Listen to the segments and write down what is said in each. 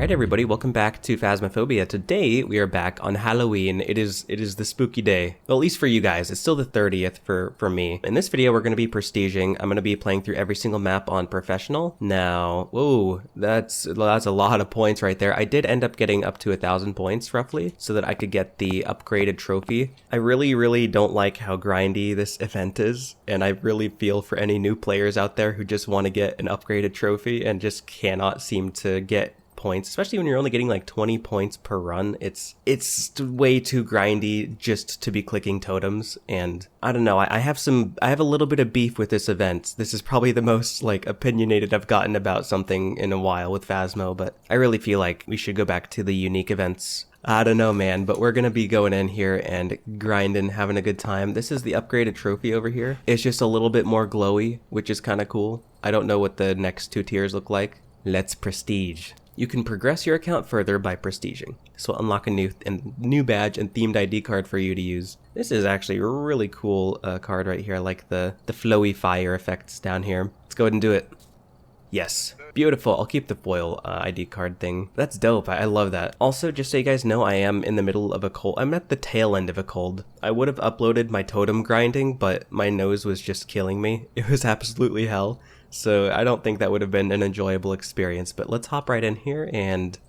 Alright everybody, welcome back to Phasmophobia. Today we are back on Halloween. It is the spooky day. Well, at least for you guys. It's still the 30th for me. In this video we're going to be prestiging. I'm going to be playing through every single map on professional. Now, whoa, that's a lot of points right there. I did end up getting up to 1,000 points roughly so that I could get the upgraded trophy. I really don't like how grindy this event is, and I really feel for any new players out there who just want to get an upgraded trophy and just cannot seem to get points, especially when you're only getting like 20 points per run. It's way too grindy just to be clicking totems, and I don't know, I have a little bit of beef with this event. This is probably the most like opinionated I've gotten about something in a while with Phasmo, but I really feel like we should go back to the unique events. I don't know, man, but we're gonna be going in here and grinding, having a good time. This is the upgraded trophy over here. It's just a little bit more glowy, which is kind of cool. I don't know what the next two tiers look like. Let's prestige. You can progress your account further by prestiging. This will unlock a new badge and themed ID card for you to use. This is actually a really cool card right here. I like the flowy fire effects down here. Let's go ahead and do it. Yes. Beautiful. I'll keep the foil ID card thing. That's dope. I love that. Also, just so you guys know, I am in the middle of a cold. I'm at the tail end of a cold. I would have uploaded my totem grinding, but my nose was just killing me. It was absolutely hell. So I don't think that would have been an enjoyable experience, but let's hop right in here and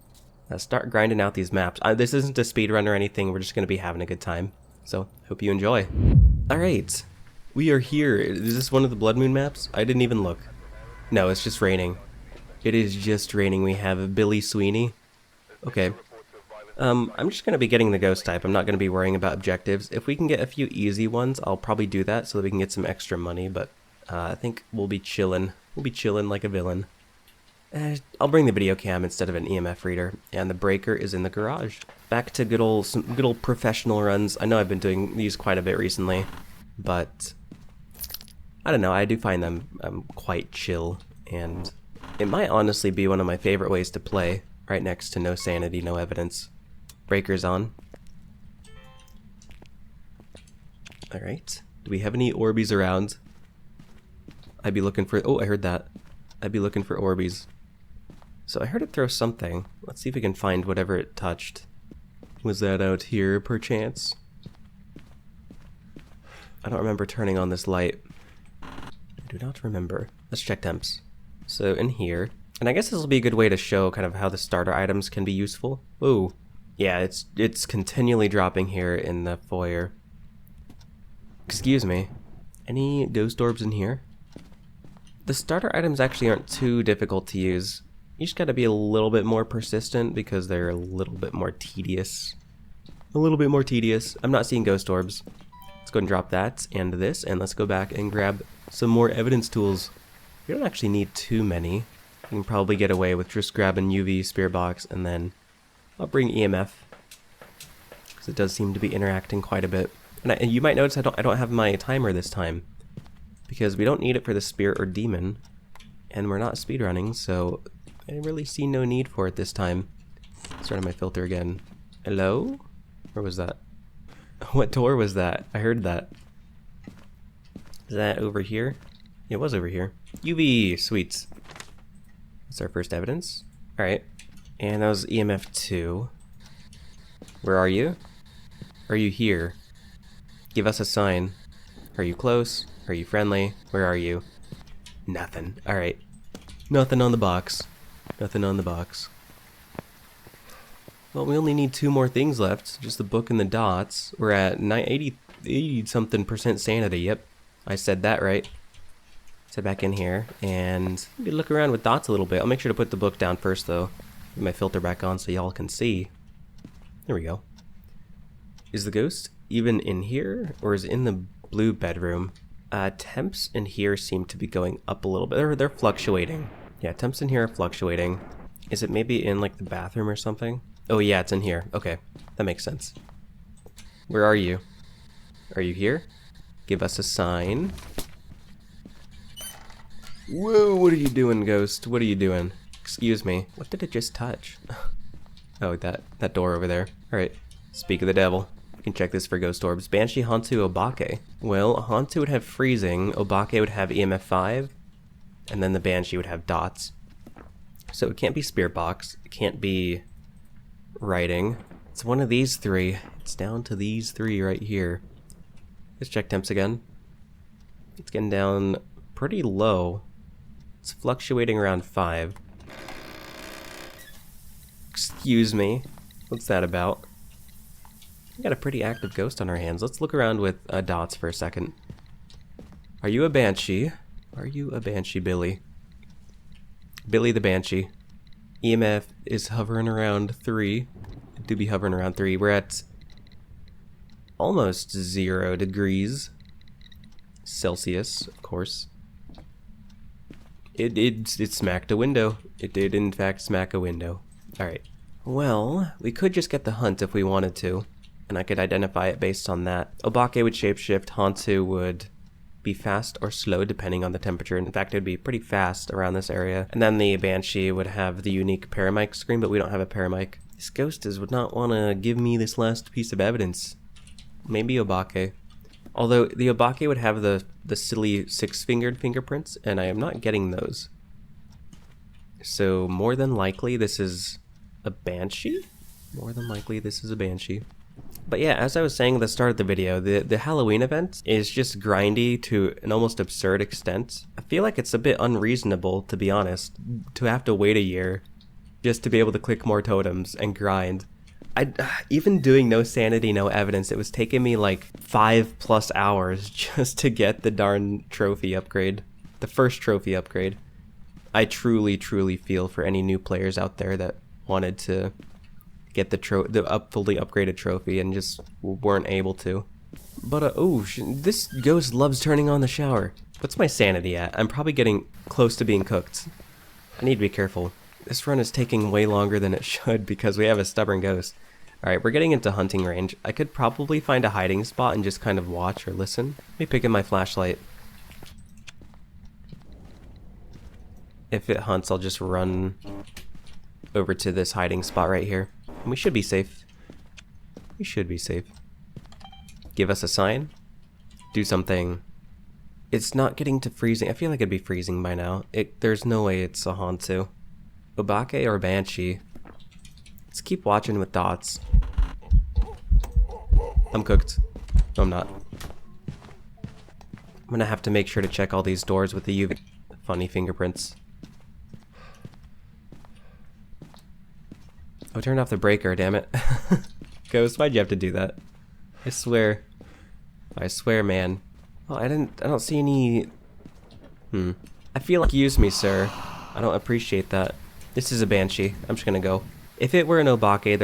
start grinding out these maps. This isn't a speedrun or anything, we're just going to be having a good time. So, hope you enjoy. Alright, we are here. Is this one of the Blood Moon maps? I didn't even look. No, it's just raining. It is just raining. We have Billy Sweeney. Okay. I'm just going to be getting the ghost type. I'm not going to be worrying about objectives. If we can get a few easy ones, I'll probably do that so that we can get some extra money, but I think we'll be chillin'. We'll be chillin' like a villain. I'll bring the video cam instead of an EMF reader, and the breaker is in the garage. Back to some good old professional runs. I know I've been doing these quite a bit recently, but I don't know, I do find them quite chill, and it might honestly be one of my favorite ways to play, right next to no sanity, no evidence. Breaker's on. Alright, do we have any Orbeez around? I'd be looking for... Oh, I heard that. I'd be looking for Orbeez. So I heard it throw something. Let's see if we can find whatever it touched. Was that out here, perchance? I don't remember turning on this light. I do not remember. Let's check temps. So in here... And I guess this will be a good way to show kind of how the starter items can be useful. Ooh. Yeah, it's continually dropping here in the foyer. Excuse me. Any ghost orbs in here? The starter items actually aren't too difficult to use. You just gotta be a little bit more persistent because they're a little bit more tedious. A little bit more tedious. I'm not seeing ghost orbs. Let's go and drop that and this, and let's go back and grab some more evidence tools. We don't actually need too many. You can probably get away with just grabbing UV, spear box, and then I'll bring EMF because it does seem to be interacting quite a bit. And you might notice I don't have my timer this time, because we don't need it for the spirit or demon, and we're not speedrunning, so I really see no need for it this time. Starting my filter again. Hello? Where was that? What door was that? I heard that. Is that over here? It was over here. UV! Sweets. That's our first evidence. Alright. And that was EMF 2. Where are you? Are you here? Give us a sign. Are you close? Are you friendly? Where are you? Nothing. Alright. Nothing on the box. Nothing on the box. Well, we only need 2 more things left. Just the book and the dots. We're at 80-something% sanity. Yep. I said that right. Let's head back in here and maybe look around with dots a little bit. I'll make sure to put the book down first, though. Get my filter back on so y'all can see. There we go. Is the ghost even in here? Or is it in the blue bedroom? Temps in here seem to be going up a little bit. They're fluctuating. Yeah, temps in here are fluctuating. Is it maybe in like the bathroom or something? Oh yeah, it's in here. Okay, that makes sense. Where are you? Are you here? Give us a sign. Whoa, what are you doing, ghost? What are you doing? Excuse me. What did it just touch? Oh, that door over there. Alright, speak of the devil. Can check this for ghost orbs. Banshee, Hantu, Obake. Well, Hantu would have freezing, Obake would have EMF 5, and then the Banshee would have dots. So it can't be spirit box. It can't be writing. It's one of these three. It's down to these three right here. Let's check temps again. It's getting down pretty low. It's fluctuating around 5. Excuse me. What's that about? We got a pretty active ghost on our hands. Let's look around with dots for a second. Are you a banshee? Are you a banshee, Billy? Billy the banshee. EMF is hovering around 3. It do be hovering around 3. We're at almost 0 degrees Celsius, of course. It smacked a window. It did in fact smack a window. Alright. Well, we could just get the hunt if we wanted to, and I could identify it based on that. Obake would shapeshift, Hantu would be fast or slow depending on the temperature. In fact, it would be pretty fast around this area. And then the Banshee would have the unique paramic scream, but we don't have a paramic. This ghost would not want to give me this last piece of evidence. Maybe Obake. Although the Obake would have the silly 6-fingered fingerprints, and I am not getting those. So more than likely this is a Banshee? More than likely this is a Banshee. But yeah, as I was saying at the start of the video, the Halloween event is just grindy to an almost absurd extent. I feel like it's a bit unreasonable, to be honest, to have to wait a year just to be able to click more totems and grind. Even doing no sanity, no evidence, it was taking me like 5+ hours just to get the darn trophy upgrade. The first trophy upgrade. I truly feel for any new players out there that wanted to get the fully upgraded trophy and just weren't able to. But this ghost loves turning on the shower. What's my sanity at? I'm probably getting close to being cooked. I need to be careful. This run is taking way longer than it should because we have a stubborn ghost. Alright, we're getting into hunting range. I could probably find a hiding spot and just kind of watch or listen. Let me pick up my flashlight. If it hunts, I'll just run over to this hiding spot right here. And we should be safe. We should be safe. Give us a sign. Do something. It's not getting to freezing. I feel like it'd be freezing by now. There's no way it's a Hantu. Obake or Banshee. Let's keep watching with dots. I'm cooked. No, I'm not. I'm gonna have to make sure to check all these doors with the UV. Funny fingerprints. Oh, turned off the breaker, damn it. Ghost, why'd you have to do that? I swear. I swear, man. Well, I don't see any... I feel like you used me, sir. I don't appreciate that. This is a Banshee. I'm just gonna go. If it were an Obake,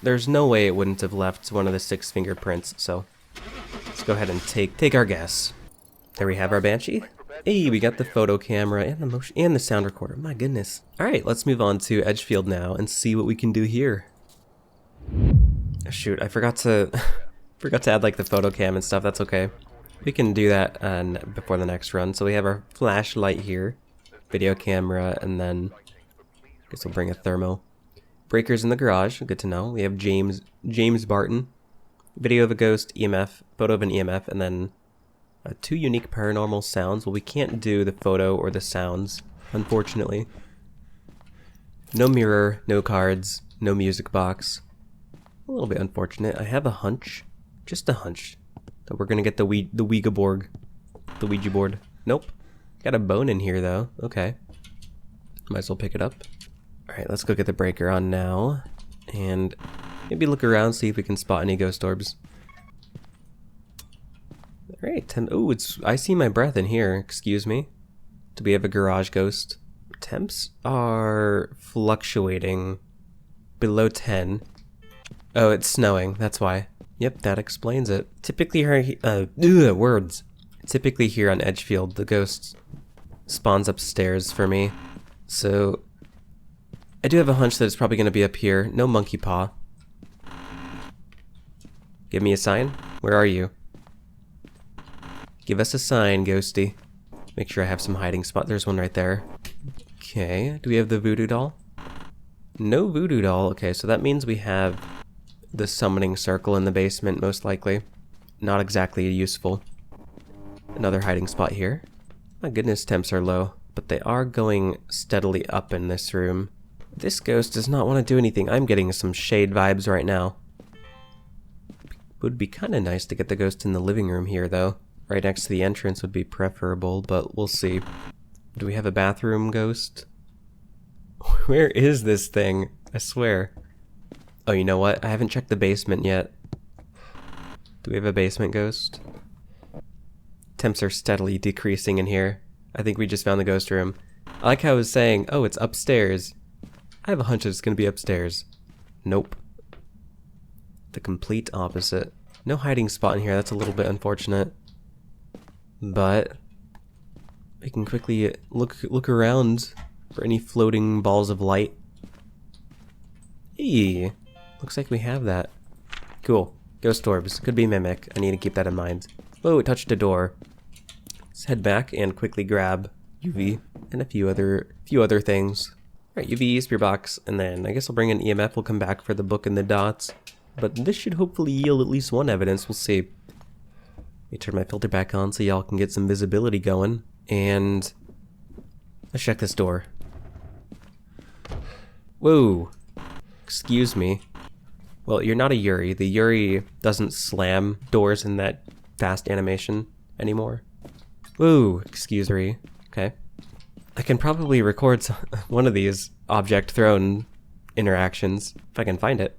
there's no way it wouldn't have left one of the 6 fingerprints, so let's go ahead and take our guess. There we have our Banshee. Hey, we got the photo camera and the motion and the sound recorder. My goodness. Alright, let's move on to Edgefield now and see what we can do here. Oh, shoot, I forgot to add like the photo cam and stuff. That's okay. We can do that before the next run. So we have our flashlight here, video camera, and then I guess we'll bring a thermo. Breakers in the garage, good to know. We have James Barton, video of a ghost, EMF, photo of an EMF, and then 2 unique paranormal sounds. Well, we can't do the photo or the sounds, unfortunately. No mirror, no cards, no music box. A little bit unfortunate. I have a hunch, just a hunch, that we're gonna get the Ouija board. The Ouija board. Nope. Got a bone in here though. Okay. Might as well pick it up. Alright, let's go get the breaker on now. And maybe look around, see if we can spot any ghost orbs. Alright, I see my breath in here, excuse me. Do we have a garage ghost? Temps are fluctuating below 10. Oh, it's snowing, that's why. Yep, that explains it. Typically words. Typically here on Edgefield, the ghost spawns upstairs for me. So I do have a hunch that it's probably going to be up here. No monkey paw. Give me a sign. Where are you? Give us a sign, ghosty. Make sure I have some hiding spot. There's one right there. Okay, do we have the voodoo doll? No voodoo doll. Okay, so that means we have the summoning circle in the basement, most likely. Not exactly useful. Another hiding spot here. My goodness, temps are low. but they are going steadily up in this room. This ghost does not want to do anything. I'm getting some shade vibes right now. Would be kind of nice to get the ghost in the living room here, though. Right next to the entrance would be preferable, but we'll see. Do we have a bathroom ghost? Where is this thing? I swear. Oh, you know what? I haven't checked the basement yet. Do we have a basement ghost? Temps are steadily decreasing in here. I think we just found the ghost room. I like how I was saying, oh, it's upstairs. I have a hunch it's gonna be upstairs. Nope. The complete opposite. No hiding spot in here, that's a little bit unfortunate. But we can quickly look around for any floating balls of light. Hey, looks like we have that. Cool. Ghost orbs. Could be mimic. I need to keep that in mind. Whoa, it touched a door. Let's head back and quickly grab UV and a few other things. Alright, UV, spear box, and then I guess I'll bring an EMF. We'll come back for the book and the dots. But this should hopefully yield at least one evidence. We'll see. Let me turn my filter back on so y'all can get some visibility going. And let's check this door. Whoa. Excuse me. Well, you're not a Yuri. The Yuri doesn't slam doors in that fast animation anymore. Whoa. Excuse me. Okay. I can probably record one of these object thrown interactions if I can find it.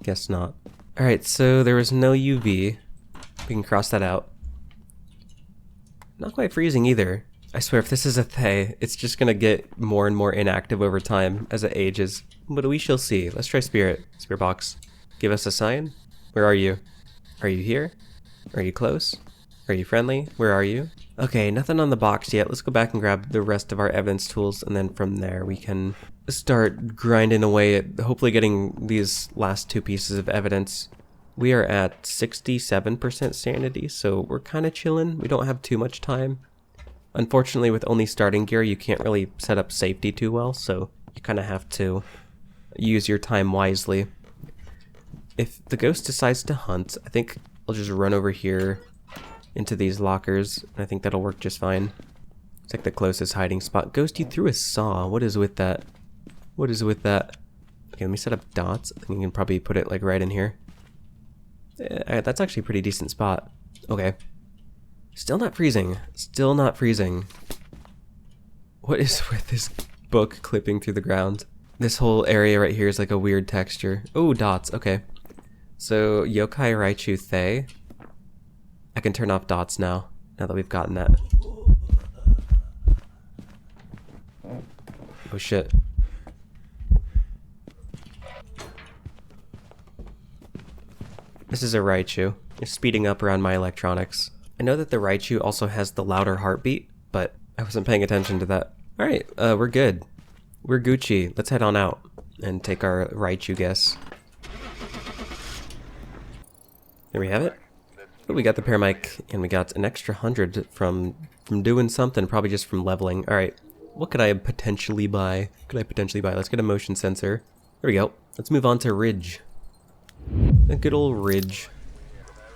Guess not. Alright, so there was no UV. We can cross that out. Not quite freezing either. I swear if this is a Thay, it's just gonna get more and more inactive over time as it ages. But we shall see. Let's try Spirit. Spirit box. Give us a sign. Where are you? Are you here? Are you close? Are you friendly? Where are you? Okay, nothing on the box yet. Let's go back and grab the rest of our evidence tools, and then from there we can start grinding away at hopefully getting these last two pieces of evidence. We are at 67% sanity, so we're kind of chilling. We don't have too much time. Unfortunately, with only starting gear, you can't really set up safety too well, so you kind of have to use your time wisely. If the ghost decides to hunt, I think I'll just run over here into these lockers, and I think that'll work just fine. It's like the closest hiding spot. Ghost, you threw a saw. What is with that? What is with that? Okay, let me set up dots. I think you can probably put it like right in here. That's actually a pretty decent spot. Okay. Still not freezing. Still not freezing. What is with this book clipping through the ground? This whole area right here is like a weird texture. Oh, dots. Okay. So, Yokai Raichu Thay. I can turn off dots now that we've gotten that. Oh shit. This is a Raichu. It's speeding up around my electronics. I know that the Raichu also has the louder heartbeat, but I wasn't paying attention to that. Alright, we're good. We're Gucci. Let's head on out and take our Raichu guess. There we have it. Oh, we got the paramic, and we got an extra 100 from doing something, probably just from leveling. Alright, what could I potentially buy? Let's get a motion sensor. There we go. Let's move on to Ridge. A good old Ridge.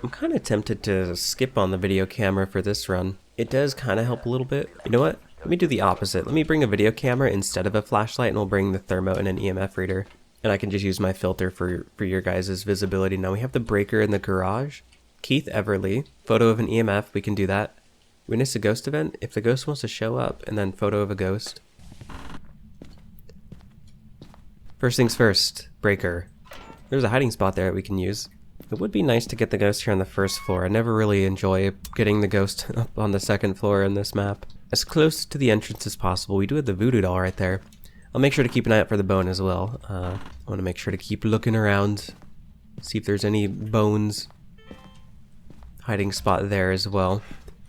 I'm kind of tempted to skip on the video camera for this run. It does kind of help a little bit. You know what? Let me do the opposite. Let me bring a video camera instead of a flashlight, and we'll bring the thermo and an EMF reader. And I can just use my filter for your guys' visibility. Now we have the breaker in the garage. Keith Everly. Photo of an EMF. We can do that. Witness a ghost event. If the ghost wants to show up, and then photo of a ghost. First things first. Breaker. There's a hiding spot there that we can use. It would be nice to get the ghost here on the first floor. I never really enjoy getting the ghost up on the second floor in this map. As close to the entrance as possible. We do have the voodoo doll right there. I'll make sure to keep an eye out for the bone as well. I want to make sure to keep looking around. See if there's any bones. Hiding spot there as well.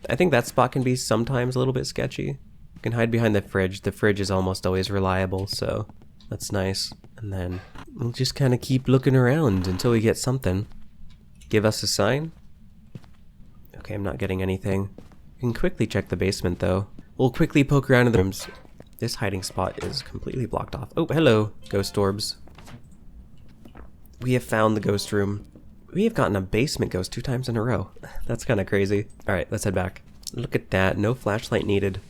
I think that spot can be sometimes a little bit sketchy. You can hide behind the fridge. The fridge is almost always reliable, so that's nice. And then we'll just kind of keep looking around until we get something. Give us a sign. Okay, I'm not getting anything. We can quickly check the basement though. We'll quickly poke around in the rooms. This hiding spot is completely blocked off. Oh, hello, ghost orbs. We have found the ghost room. We have gotten a basement ghost 2 times in a row. That's kind of crazy. Alright, let's head back. Look at that, no flashlight needed.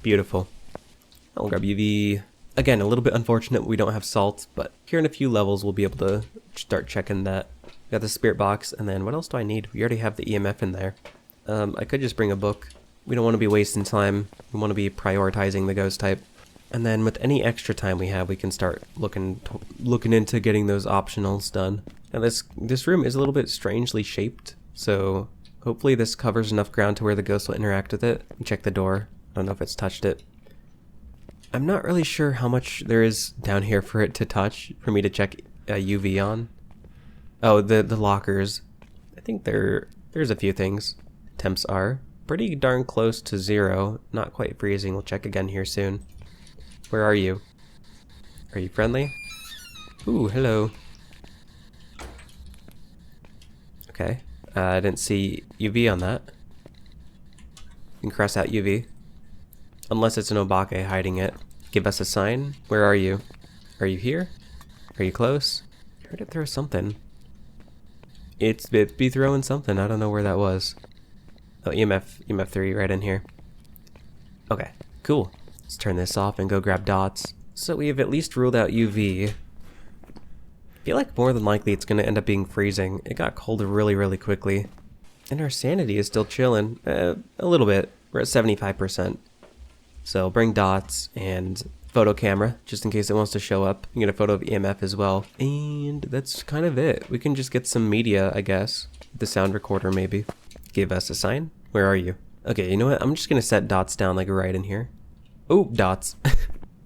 Beautiful. I'll grab UV. Again, a little bit unfortunate we don't have salt, but here in a few levels we'll be able to start checking that. Got the spirit box, and then what else do I need? We already have the EMF in there. I could just bring a book. We don't want to be wasting time. We want to be prioritizing the ghost type. And then with any extra time we have, we can start looking into getting those optionals done. Now this room is a little bit strangely shaped, so hopefully this covers enough ground to where the ghost will interact with it. Check the door. I don't know if it's touched it. I'm not really sure how much there is down here for it to touch, for me to check UV on. Oh, the lockers. I think there's a few things. Temps are pretty darn close to 0. Not quite freezing. We'll check again here soon. Where are you? Are you friendly? Ooh, hello. Okay. I didn't see UV on that. You can cross out UV. Unless it's an Obake hiding it. Give us a sign. Where are you? Are you here? Are you close? I heard it throw something. It be throwing something. I don't know where that was. Oh, EMF 3 right in here. Okay, cool. Let's turn this off and go grab dots. So we have at least ruled out UV. I feel like more than likely it's going to end up being freezing. It got cold really, really quickly. And our sanity is still chilling. A little bit. We're at 75%. So bring dots and photo camera, just in case it wants to show up. You can get a photo of EMF as well. And that's kind of it. We can just get some media, I guess. The sound recorder, maybe. Give us a sign. Where are you? Okay, you know what? I'm just going to set dots down like right in here. Oh, dots.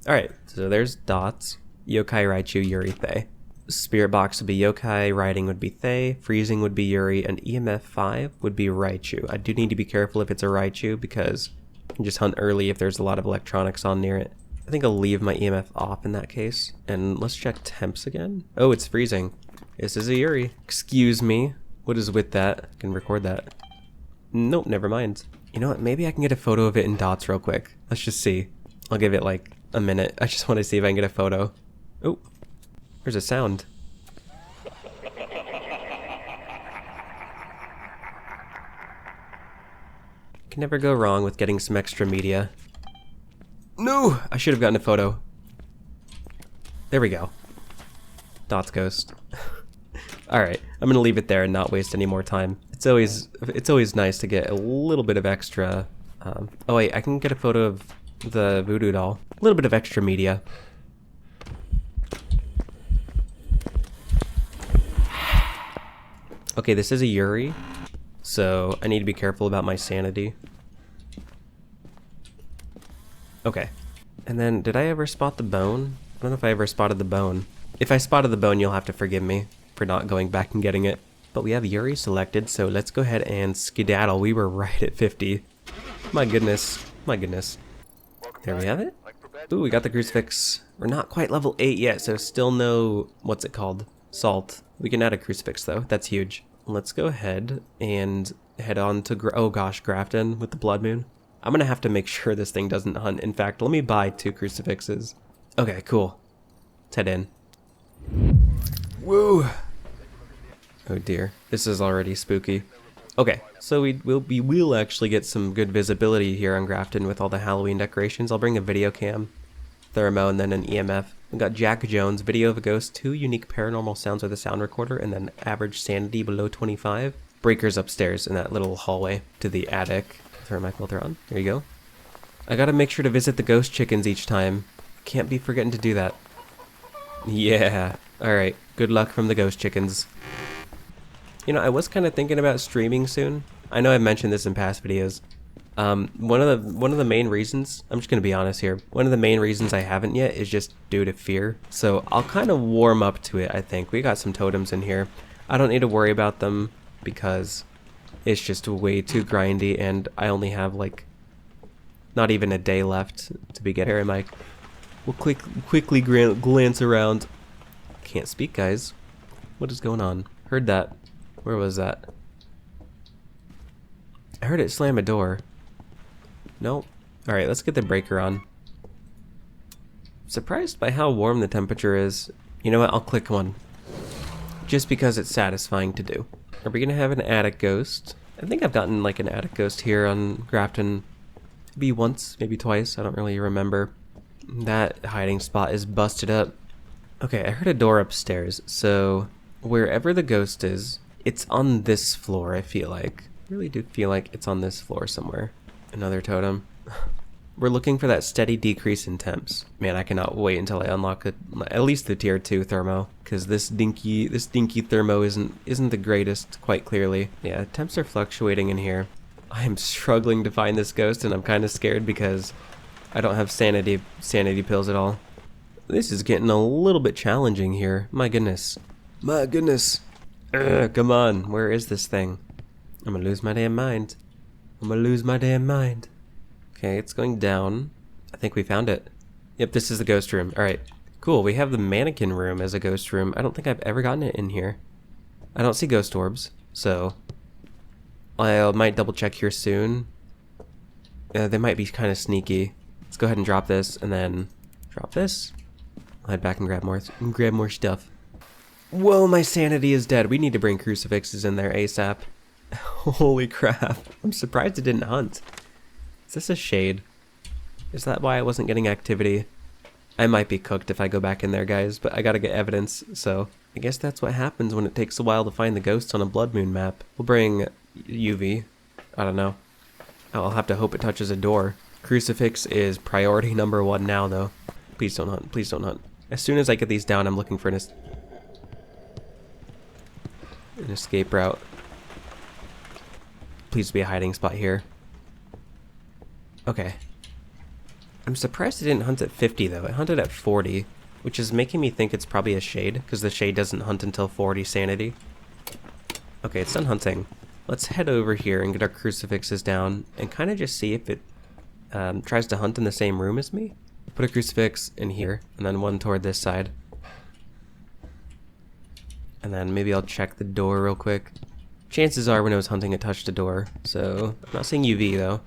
Alright, so there's dots. Yokai, Raichu, Yuri, Thay. Spirit box would be Yokai, Riding would be Thay, Freezing would be Yuri, and EMF 5 would be Raichu. I do need to be careful if it's a Raichu because you can just hunt early if there's a lot of electronics on near it. I think I'll leave my EMF off in that case. And let's check temps again. Oh, it's freezing. This is a Yuri. Excuse me. What is with that? I can record that. Nope, never mind. You know what? Maybe I can get a photo of it in dots real quick. Let's just see. I'll give it like a minute. I just want to see if I can get a photo. Oh, there's a sound. Can never go wrong with getting some extra media. No! I should have gotten a photo. There we go. Dots ghost. Alright, I'm gonna leave it there and not waste any more time. It's always nice to get a little bit of extra... oh wait, I can get a photo of the voodoo doll. A little bit of extra media. Okay, this is a Yuri, so I need to be careful about my sanity. Okay. And then, did I ever spot the bone? I don't know if I ever spotted the bone. If I spotted the bone, you'll have to forgive me for not going back and getting it. But we have Yuri selected, so let's go ahead and skedaddle. We were right at 50. My goodness. My goodness. There we have it. Ooh, we got the crucifix. We're not quite level 8 yet, so still no... what's it called? Salt. We can add a crucifix, though. That's huge. Let's go ahead and head on to... oh gosh, Grafton with the blood moon. I'm gonna have to make sure this thing doesn't hunt. In fact, let me buy 2 crucifixes. Okay, cool. Let's head in. Woo! Oh dear, this is already spooky. Okay, so we will actually get some good visibility here on Grafton with all the Halloween decorations. I'll bring a video cam, thermo, and then an EMF. We got Jack Jones, video of a ghost, 2 unique paranormal sounds with a sound recorder, and then average sanity below 25. Breakers upstairs in that little hallway to the attic. Throw my filter on. There you go. I gotta make sure to visit the ghost chickens each time. Can't be forgetting to do that. Yeah. Alright. Good luck from the ghost chickens. You know, I was kind of thinking about streaming soon. I know I've mentioned this in past videos. One of the main reasons, I'm just gonna be honest here, one of the main reasons I haven't yet is just due to fear. So I'll kind of warm up to it, I think. We got some totems in here. I don't need to worry about them because it's just way too grindy and I only have like not even a day left to begin. Here, Mike. We'll quickly glance around. Can't speak, guys. What is going on? Heard that. Where was that? I heard it slam a door. Nope. Alright, let's get the breaker on. Surprised by how warm the temperature is. You know what? I'll click one. Just because it's satisfying to do. Are we gonna have an attic ghost? I think I've gotten like an attic ghost here on Grafton Maybe once, maybe twice, I don't really remember. That hiding spot is busted up. Okay, I heard a door upstairs, so wherever the ghost is, it's on this floor, I feel like. I really do feel like it's on this floor somewhere. Another totem. We're looking for that steady decrease in temps. Man, I cannot wait until I unlock at least the tier 2 thermo, because this dinky thermo isn't the greatest, quite clearly. Yeah, temps are fluctuating in here. I am struggling to find this ghost, and I'm kind of scared because I don't have sanity pills at all. This is getting a little bit challenging here. My goodness. My goodness. Come on, where is this thing? I'm gonna lose my damn mind. I'm gonna lose my damn mind. Okay, it's going down. I think we found it. Yep, this is the ghost room. Alright, cool. We have the mannequin room as a ghost room. I don't think I've ever gotten it in here. I don't see ghost orbs, so I might double check here soon. They might be kind of sneaky. Let's go ahead and drop this, and then drop this. I'll head back and grab more stuff. Whoa, my sanity is dead. We need to bring crucifixes in there ASAP. Holy crap. I'm surprised it didn't hunt. Is this a shade? Is that why I wasn't getting activity? I might be cooked if I go back in there, guys, but I gotta get evidence, so I guess that's what happens when it takes a while to find the ghosts on a blood moon map. We'll bring UV. I don't know. I'll have to hope it touches a door. Crucifix is priority number 1 now, though. Please don't hunt. Please don't hunt. As soon as I get these down, I'm looking for an escape route. Please be a hiding spot here. Okay. I'm surprised it didn't hunt at 50 though. It hunted at 40, which is making me think it's probably a shade, because the shade doesn't hunt until 40 sanity. Okay, it's done hunting. Let's head over here and get our crucifixes down and kind of just see if it tries to hunt in the same room as me. Put a crucifix in here, and then one toward this side. And then maybe I'll check the door real quick. Chances are when it was hunting it touched a door, so I'm not seeing UV though.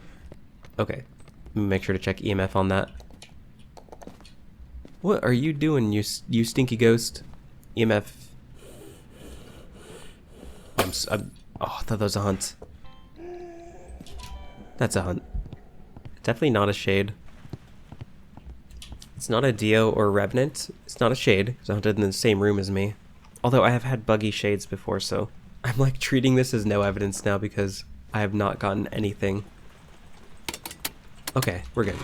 Okay, make sure to check EMF on that. What are you doing, you stinky ghost? EMF. Oh, I thought that was a hunt. That's a hunt. Definitely not a shade. It's not a Dio or Revenant. It's not a shade, because I hunted in the same room as me. Although I have had buggy shades before, so I'm like treating this as no evidence now because I have not gotten anything. Okay, we're good.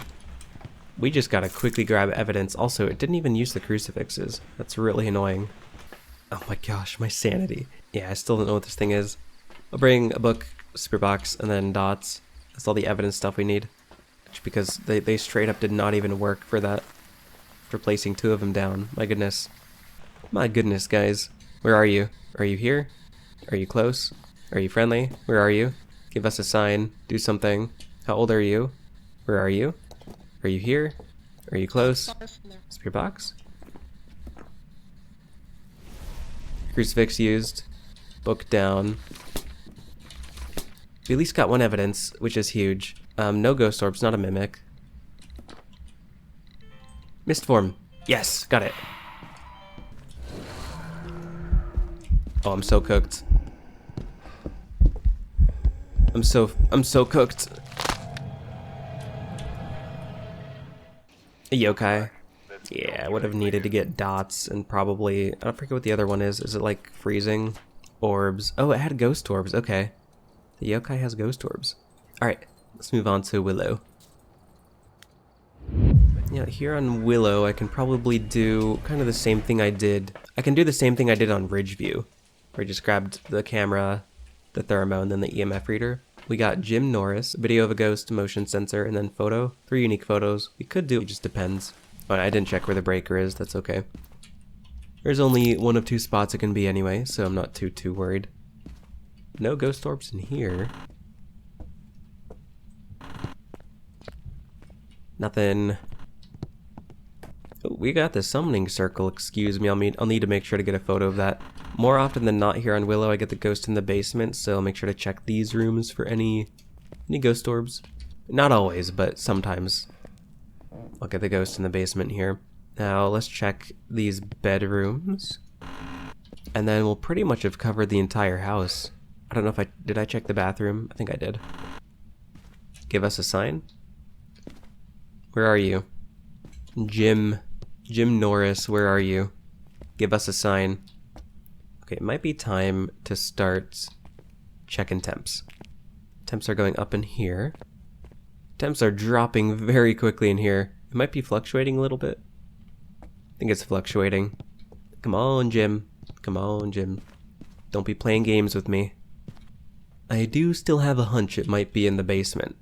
We just gotta quickly grab evidence. Also, it didn't even use the crucifixes. That's really annoying. Oh my gosh, my sanity. Yeah, I still don't know what this thing is. I'll bring a book, spear box, and then dots. That's all the evidence stuff we need. Just because they straight up did not even work for that. For placing 2 of them down. My goodness. My goodness, guys. Where are you? Are you here? Are you close? Are you friendly? Where are you? Give us a sign. Do something. How old are you? Where are you? Are you here? Are you close? Spear box? Crucifix used. Book down. We at least got 1 evidence, which is huge. No ghost orbs, not a mimic. Mist form. Yes, got it. Oh, I'm so cooked. I'm so cooked. A yokai. Yeah, I would have needed to get dots and probably, I don't forget what the other one is. Is it like freezing? Orbs. Oh, it had ghost orbs. Okay. The yokai has ghost orbs. Alright, let's move on to Willow. Yeah, here on Willow, I can probably do kind of the same thing I did. I can do the same thing I did on Ridgeview, where I just grabbed the camera, the thermo, and then the EMF reader. We got Jim Norris, video of a ghost, motion sensor, and then photo. 3 unique photos. We could do, it just depends. Oh, I didn't check where the breaker is, that's okay. There's only 1 of 2 spots it can be anyway, so I'm not too worried. No ghost orbs in here. Nothing. Oh, we got the summoning circle, excuse me, I'll need to make sure to get a photo of that. More often than not here on Willow, I get the ghost in the basement, so I'll make sure to check these rooms for any ghost orbs. Not always, but sometimes. I'll get the ghost in the basement here. Now, let's check these bedrooms. And then we'll pretty much have covered the entire house. I don't know if did I check the bathroom? I think I did. Give us a sign. Where are you? Jim Norris, where are you? Give us a sign. Okay, it might be time to start checking temps. Temps are going up in here. Temps are dropping very quickly in here. It might be fluctuating a little bit. I think it's fluctuating. Come on, Jim. Come on, Jim. Don't be playing games with me. I do still have a hunch it might be in the basement.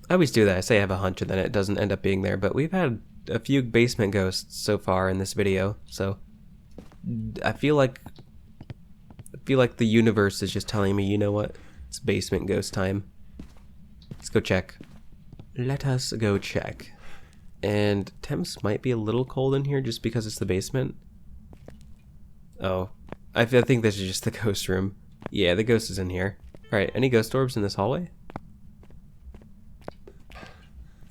I always do that. I say I have a hunch and then it doesn't end up being there, but we've had a few basement ghosts so far in this video, so I feel like the universe is just telling me, you know what? It's basement ghost time. Let's go check. Let us go check. And temps might be a little cold in here just because it's the basement. Oh, I think this is just the ghost room. Yeah, the ghost is in here. Alright, any ghost orbs in this hallway?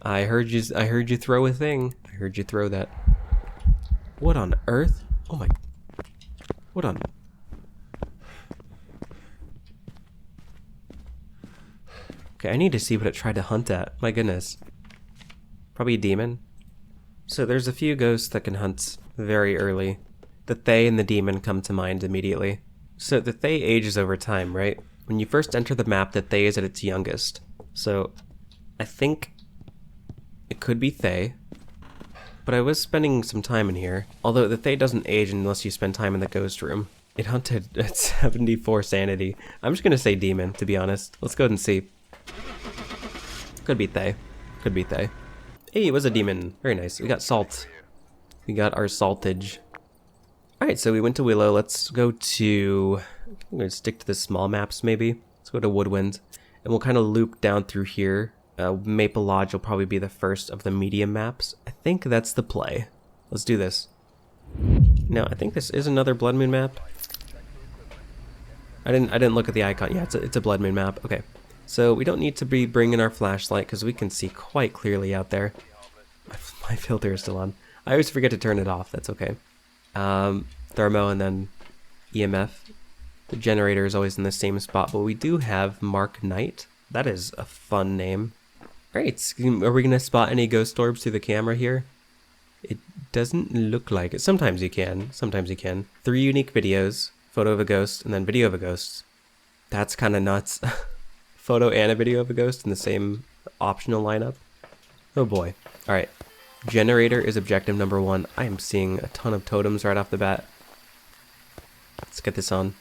I heard you throw a thing. I heard you throw that. What on earth? Oh my... What on... Okay, I need to see what it tried to hunt at. My goodness. Probably a demon. So there's a few ghosts that can hunt very early. The Thay and the demon come to mind immediately. So the Thay ages over time, right? When you first enter the map, the Thay is at its youngest. So I think it could be Thay. But I was spending some time in here. Although the Thay doesn't age unless you spend time in the ghost room. It hunted at 74 sanity. I'm just gonna say demon, to be honest. Let's go ahead and see. Could be Thay. Could be Thay. Hey, it was a demon. Very nice. We got salt. We got our saltage. Alright, so we went to Willow. Let's go to... I'm going to stick to the small maps, maybe. Let's go to Woodwind. And we'll kind of loop down through here. Maple Lodge will probably be the first of the medium maps. I think that's the play. Let's do this. Now, I think this is another Blood Moon map. I didn't look at the icon. Yeah, it's a Blood Moon map. Okay. So we don't need to be bringing our flashlight because we can see quite clearly out there. My filter is still on. I always forget to turn it off. That's okay. Thermo and then EMF. The generator is always in the same spot, but we do have Mark Knight. That is a fun name. Alright, are we going to spot any ghost orbs through the camera here? It doesn't look like it. Sometimes you can. Sometimes you can. 3 unique videos. Photo of a ghost and then video of a ghost. That's kind of nuts. Photo and a video of a ghost in the same optional lineup. Oh boy. Alright. Generator is objective number 1. I am seeing a ton of totems right off the bat. Let's get this on.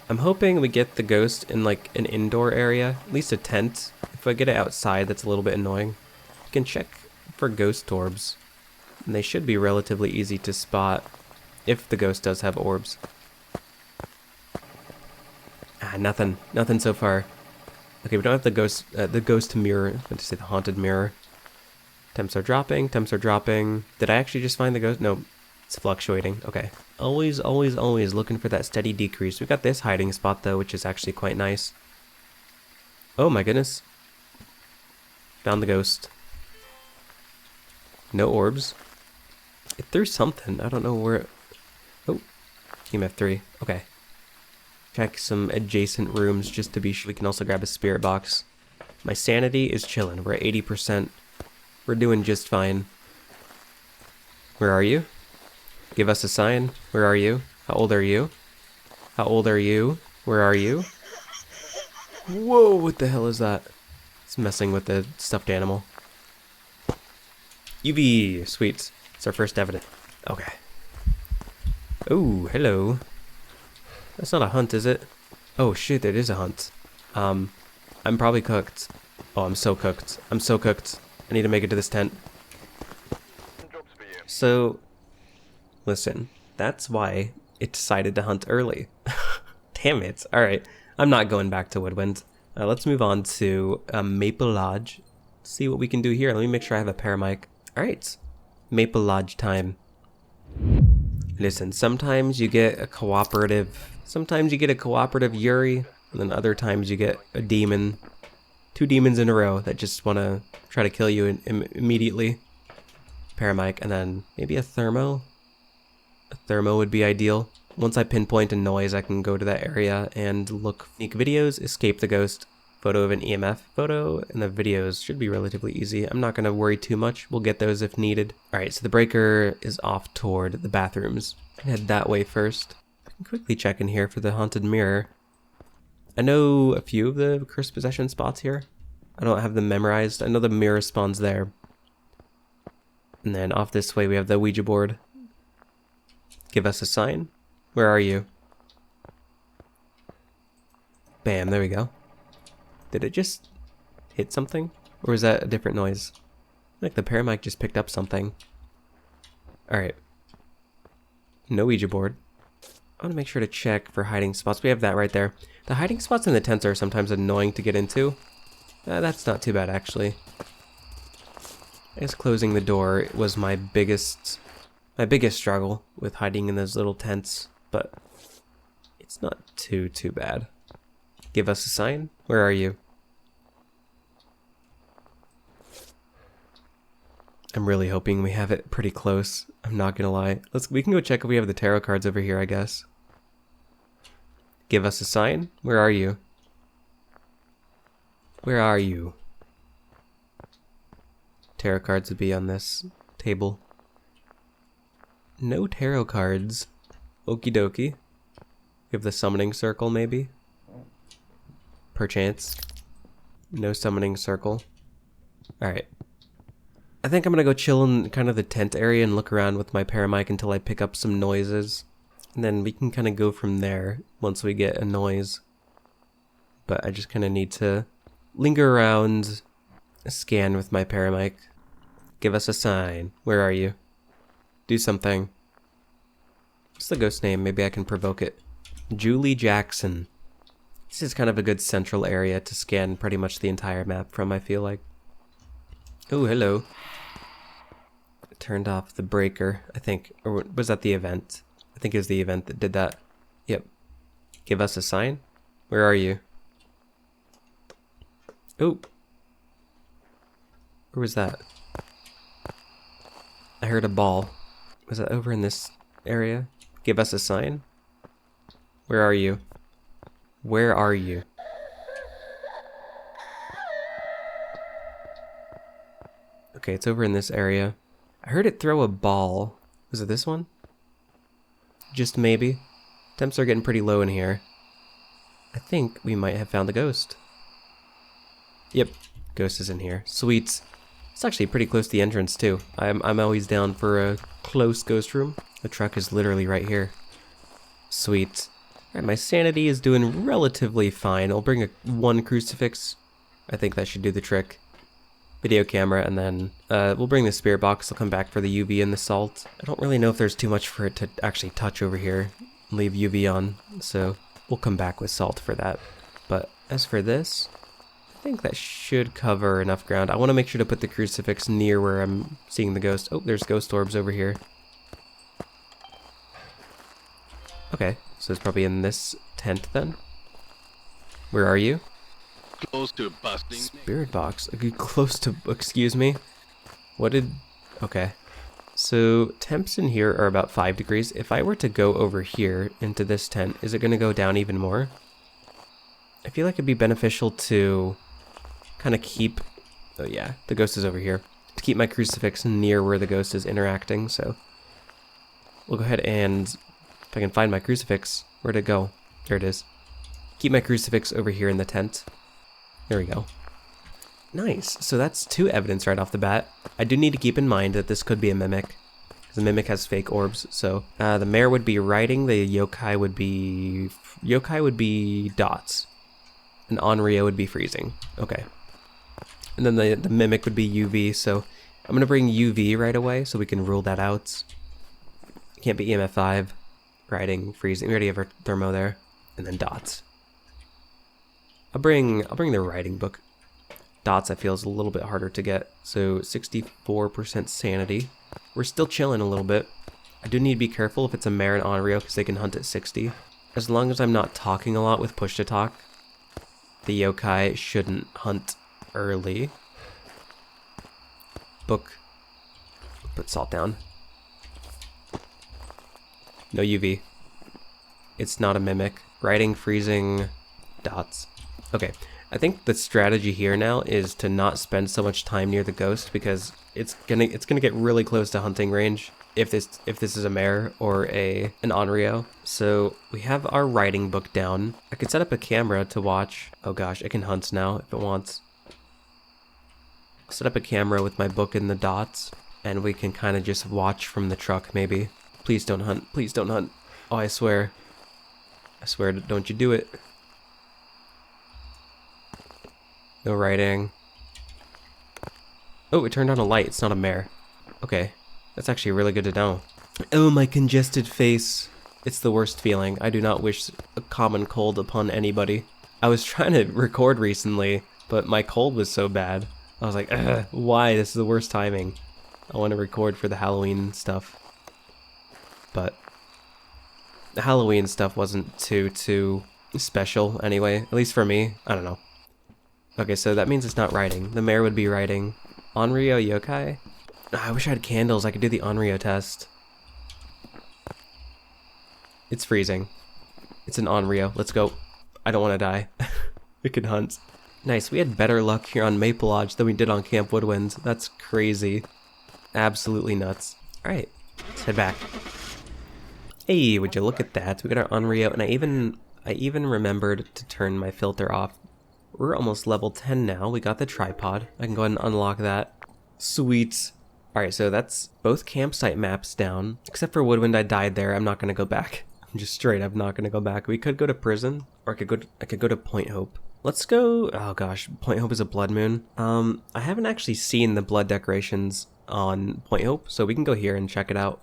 I'm hoping we get the ghost in like an indoor area, at least a tent. If I get it outside, that's a little bit annoying. You can check for ghost orbs. And they should be relatively easy to spot if the ghost does have orbs. Ah, nothing so far. Okay, we don't have the ghost mirror. I meant to say the haunted mirror. Temps are dropping. Did I actually just find the ghost? No, it's fluctuating. Okay. Always looking for that steady decrease. We got this hiding spot though, which is actually quite nice. Oh my goodness. Found the ghost. No orbs. It threw something. I don't know where it... Oh. EMF 3. Okay. Check some adjacent rooms just to be sure. We can also grab a spirit box. My sanity is chilling. We're at 80%. We're doing just fine. Where are you? Give us a sign. Where are you? How old are you? How old are you? Where are you? Whoa, what the hell is that? It's messing with the stuffed animal. UV, sweet. It's our first evidence. Okay. Oh, hello. That's not a hunt, is it? Oh shit, it is a hunt. I'm probably cooked. Oh, I'm so cooked. I'm so cooked. I need to make it to this tent. So, listen, that's why it decided to hunt early. Damn it. Alright, I'm not going back to Woodwind. Let's move on to Maple Lodge. See what we can do here. Let me make sure I have a paramic. Alright, Maple Lodge time. Listen, sometimes you get a cooperative... Sometimes you get a cooperative Yuri, and then other times you get a demon. 2 demons in a row that just want to try to kill you immediately. Paramic, and then maybe a thermo. A thermo would be ideal. Once I pinpoint a noise, I can go to that area and look. Sneak videos, escape the ghost. Photo of an EMF photo, and the videos should be relatively easy. I'm not going to worry too much. We'll get those if needed. Alright, so the breaker is off toward the bathrooms. I can head that way first. I can quickly check in here for the haunted mirror. I know a few of the cursed possession spots here. I don't have them memorized. I know the mirror spawns there. And then off this way we have the Ouija board. Give us a sign. Where are you? Bam, there we go. Did it just hit something? Or is that a different noise? Like the paramic just picked up something. Alright. No Ouija board. I want to make sure to check for hiding spots. We have that right there. The hiding spots in the tents are sometimes annoying to get into. That's not too bad, actually. I guess closing the door was my biggest struggle with hiding in those little tents, but it's not too bad. Give us a sign. Where are you? I'm really hoping we have it pretty close. I'm not gonna lie. We can go check if we have the tarot cards over here, I guess. Give us a sign. Where are you? Where are you? Tarot cards would be on this table. No tarot cards. Okie dokie. Give the summoning circle, maybe? Perchance. No summoning circle. Alright. I think I'm gonna go chill in kind of the tent area and look around with my paramic until I pick up some noises. And then we can kind of go from there once we get a noise. But I just kind of need to linger around, scan with my paramic. Give us a sign. Where are you? Do something. What's the ghost name? Maybe I can provoke it. Julie Jackson. This is kind of a good central area to scan pretty much the entire map from, I feel like. Oh, hello. I turned off the breaker, I think. Or was that the event? I think it was the event that did that. Yep. Give us a sign. Where are you? Oh. Where was that? I heard a ball. Was that over in this area? Give us a sign. Where are you? Where are you? Okay, it's over in this area. I heard it throw a ball. Was it this one? Just maybe. Temps are getting pretty low in here. I think we might have found the ghost. Yep, ghost is in here. Sweet. It's actually pretty close to the entrance too. I'm always down for a close ghost room. The truck is literally right here. Sweet. Alright, my sanity is doing relatively fine. I'll bring one crucifix. I think that should do the trick. Video camera, and then we'll bring the spirit box. I'll come back for the UV and the salt. I don't really know if there's too much for it to actually touch over here. Leave UV on, so we'll come back with salt for that. But as for this, I think that should cover enough ground. I want to make sure to put the crucifix near where I'm seeing the ghost. Oh, there's ghost orbs over here. Okay, so it's probably in this tent then. Where are you? Close to busting. Spirit box. Close to, excuse me? What did, okay. So temps in here are about 5 degrees. If I were to go over here into this tent, is it going to go down even more? I feel like it'd be beneficial to kind of keep, oh yeah, the ghost is over here. To keep my crucifix near where the ghost is interacting, so we'll go ahead and, if I can find my crucifix, where'd it go? There it is. Keep my crucifix over here in the tent. There we go. Nice. So that's 2 evidence right off the bat. I do need to keep in mind that this could be a mimic. Because the mimic has fake orbs. So the mayor would be writing. The yokai would be dots. And Onryo would be freezing. Okay. And then the mimic would be UV. So I'm going to bring UV right away so we can rule that out. Can't be EMF 5. Writing, freezing. We already have our thermo there. And then dots. I'll bring the writing book. Dots I feel is a little bit harder to get. So 64% sanity. We're still chilling a little bit. I do need to be careful if it's a mare and Onryo because they can hunt at 60. As long as I'm not talking a lot with push to talk, the yokai shouldn't hunt early. Book. Put salt down. No UV. It's not a mimic. Writing, freezing, dots. Okay, I think the strategy here now is to not spend so much time near the ghost because it's gonna get really close to hunting range if this is a mare or an Onryo. So we have our writing book down. I could set up a camera to watch. Oh gosh, it can hunt now if it wants. I'll set up a camera with my book in the dots and we can kind of just watch from the truck maybe. Please don't hunt. Please don't hunt. Oh, I swear. I swear, don't you do it. No writing. Oh, it turned on a light. It's not a mare. Okay. That's actually really good to know. Oh, my congested face. It's the worst feeling. I do not wish a common cold upon anybody. I was trying to record recently, but my cold was so bad. I was like, ugh, why? This is the worst timing. I want to record for the Halloween stuff. But the Halloween stuff wasn't too special anyway. At least for me. I don't know. Okay, so that means it's not writing. The mare would be writing. Onryo yokai? I wish I had candles. I could do the Onryo test. It's freezing. It's an Onryo. Let's go. I don't want to die. It can hunt. Nice. We had better luck here on Maple Lodge than we did on Camp Woodwind. That's crazy. Absolutely nuts. Alright. Let's head back. Hey, would you look at that? We got our Onryo, and I even remembered to turn my filter off. We're almost level 10 now. We got the tripod. I can go ahead and unlock that. Sweet. Alright, so that's both campsite maps down. Except for Woodwind, I died there. I'm not going to go back. I'm just straight up not going to go back. We could go to prison, or I could go to Point Hope. Let's go... Oh gosh, Point Hope is a blood moon. I haven't actually seen the blood decorations on Point Hope, so we can go here and check it out.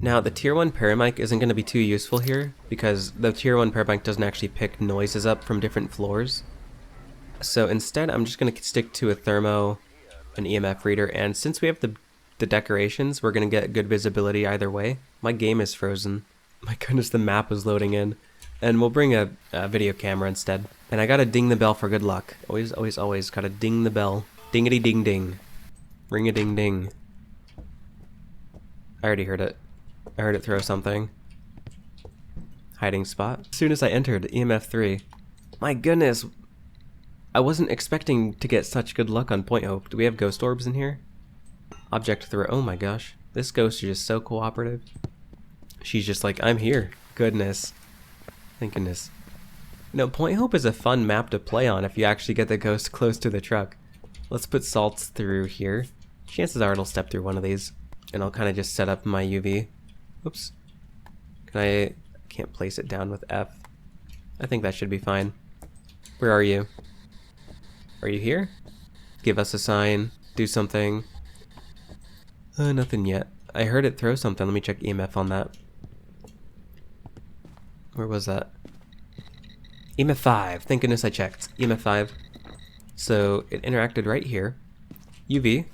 Now, the tier 1 paramic isn't going to be too useful here, because the tier 1 paramic doesn't actually pick noises up from different floors. So instead, I'm just going to stick to a thermo, an EMF reader, and since we have the decorations, we're going to get good visibility either way. My game is frozen. My goodness, the map was loading in. And we'll bring a video camera instead. And I gotta ding the bell for good luck. Always, always, always gotta ding the bell. Dingity ding ding. Ring a ding ding. I already heard it. I heard it throw something. Hiding spot. As soon as I entered, EMF 3. My goodness. I wasn't expecting to get such good luck on Point Hope. Do we have ghost orbs in here? Object throw. Oh my gosh. This ghost is just so cooperative. She's just like, I'm here. Goodness. Thank goodness. No, Point Hope is a fun map to play on if you actually get the ghost close to the truck. Let's put salts through here. Chances are it'll step through one of these. And I'll kind of just set up my UV. Oops. Can't place it down with F. I think that should be fine. Where are you? Are you here? Give us a sign. Do something. Nothing yet. I heard it throw something. Let me check EMF on that. Where was that? EMF 5. Thank goodness I checked. EMF 5. So it interacted right here. UV.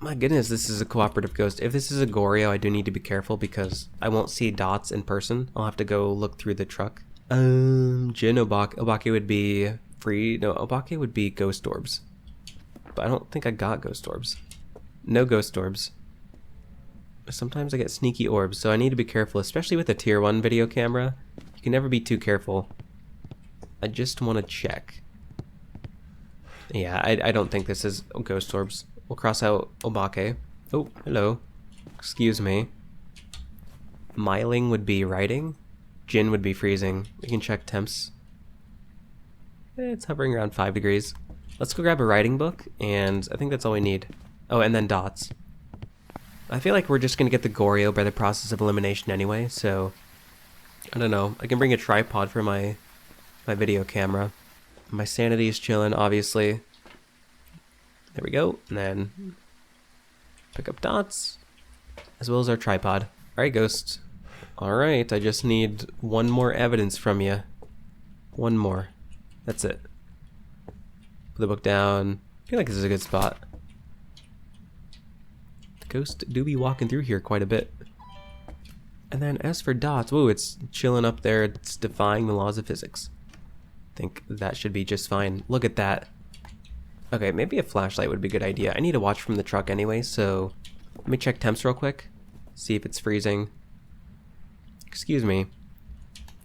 My goodness, this is a cooperative ghost. If this is a Goryo, I do need to be careful because I won't see dots in person. I'll have to go look through the truck. Jin Obake. Obake would be free. No, Obake would be ghost orbs. But I don't think I got ghost orbs. No ghost orbs. Sometimes I get sneaky orbs, so I need to be careful, especially with a tier 1 video camera. You can never be too careful. I just want to check. Yeah, I don't think this is ghost orbs. We'll cross out Obake. Oh, hello. Excuse me. Miling would be writing. Jin would be freezing. We can check temps. It's hovering around 5 degrees. Let's go grab a writing book, and I think that's all we need. Oh, and then dots. I feel like we're just going to get the Goryo by the process of elimination anyway, so... I don't know. I can bring a tripod for my video camera. My sanity is chilling, obviously. There we go. And then pick up dots, as well as our tripod. Alright, ghost. Alright, I just need one more evidence from you. One more. That's it. Put the book down. I feel like this is a good spot. The ghost do be walking through here quite a bit. And then as for dots, whoa, it's chilling up there. It's defying the laws of physics. I think that should be just fine. Look at that. Okay, maybe a flashlight would be a good idea. I need to watch from the truck anyway, so let me check temps real quick. See if it's freezing. Excuse me.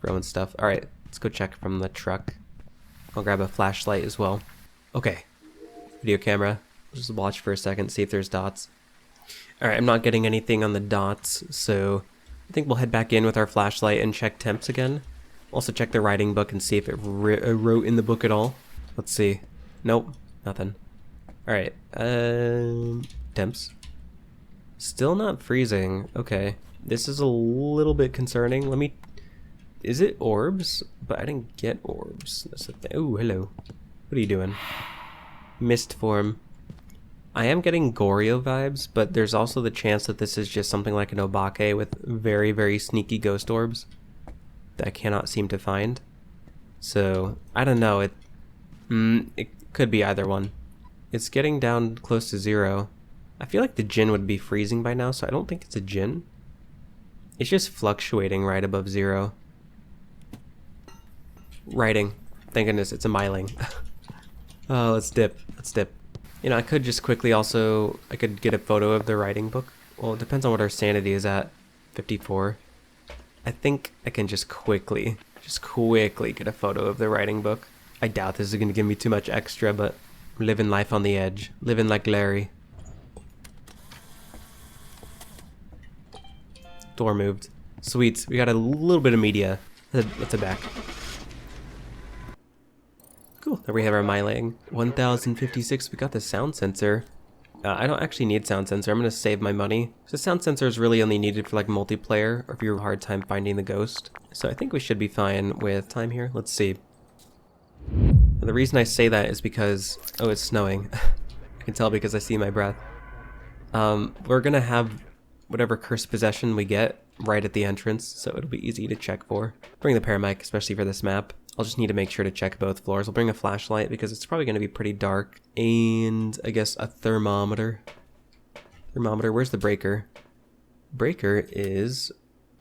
Throwing stuff. Alright, let's go check from the truck. I'll grab a flashlight as well. Okay. Video camera. Just watch for a second, see if there's dots. Alright, I'm not getting anything on the dots, so I think we'll head back in with our flashlight and check temps again. Also check the writing book and see if it wrote in the book at all. Let's see. Nope, nothing. Alright, temps. Still not freezing. Okay. This is a little bit concerning. Let me... Is it orbs? But I didn't get orbs. That's the thing. Ooh, hello. What are you doing? Mist form. I am getting Goryo vibes, but there's also the chance that this is just something like an Obake with very, very sneaky ghost orbs that I cannot seem to find. So, I don't know. It could be either one. It's getting down close to 0. I feel like the Jinn would be freezing by now, so I don't think it's a Jinn. It's just fluctuating right above 0. Writing. Thank goodness, it's a Myling. Oh, let's dip. Let's dip. You know, I could just quickly also... I could get a photo of the writing book. Well, it depends on what our sanity is at. 54. I think I can just quickly get a photo of the writing book. I doubt this is going to give me too much extra, but living life on the edge. Living like Larry. Door moved. Sweet. We got a little bit of media. Let's head back. Cool. There we have our Myling. 1056. We got the sound sensor. I don't actually need sound sensor. I'm going to save my money. So sound sensor is really only needed for like multiplayer or if you have a hard time finding the ghost. So I think we should be fine with time here. Let's see. And the reason I say that is because... Oh, it's snowing. I can tell because I see my breath. We're going to have whatever cursed possession we get right at the entrance, so it'll be easy to check for. Bring the paramic, especially for this map. I'll just need to make sure to check both floors. I'll bring a flashlight because it's probably going to be pretty dark. And I guess a thermometer. Thermometer, where's the breaker? Breaker is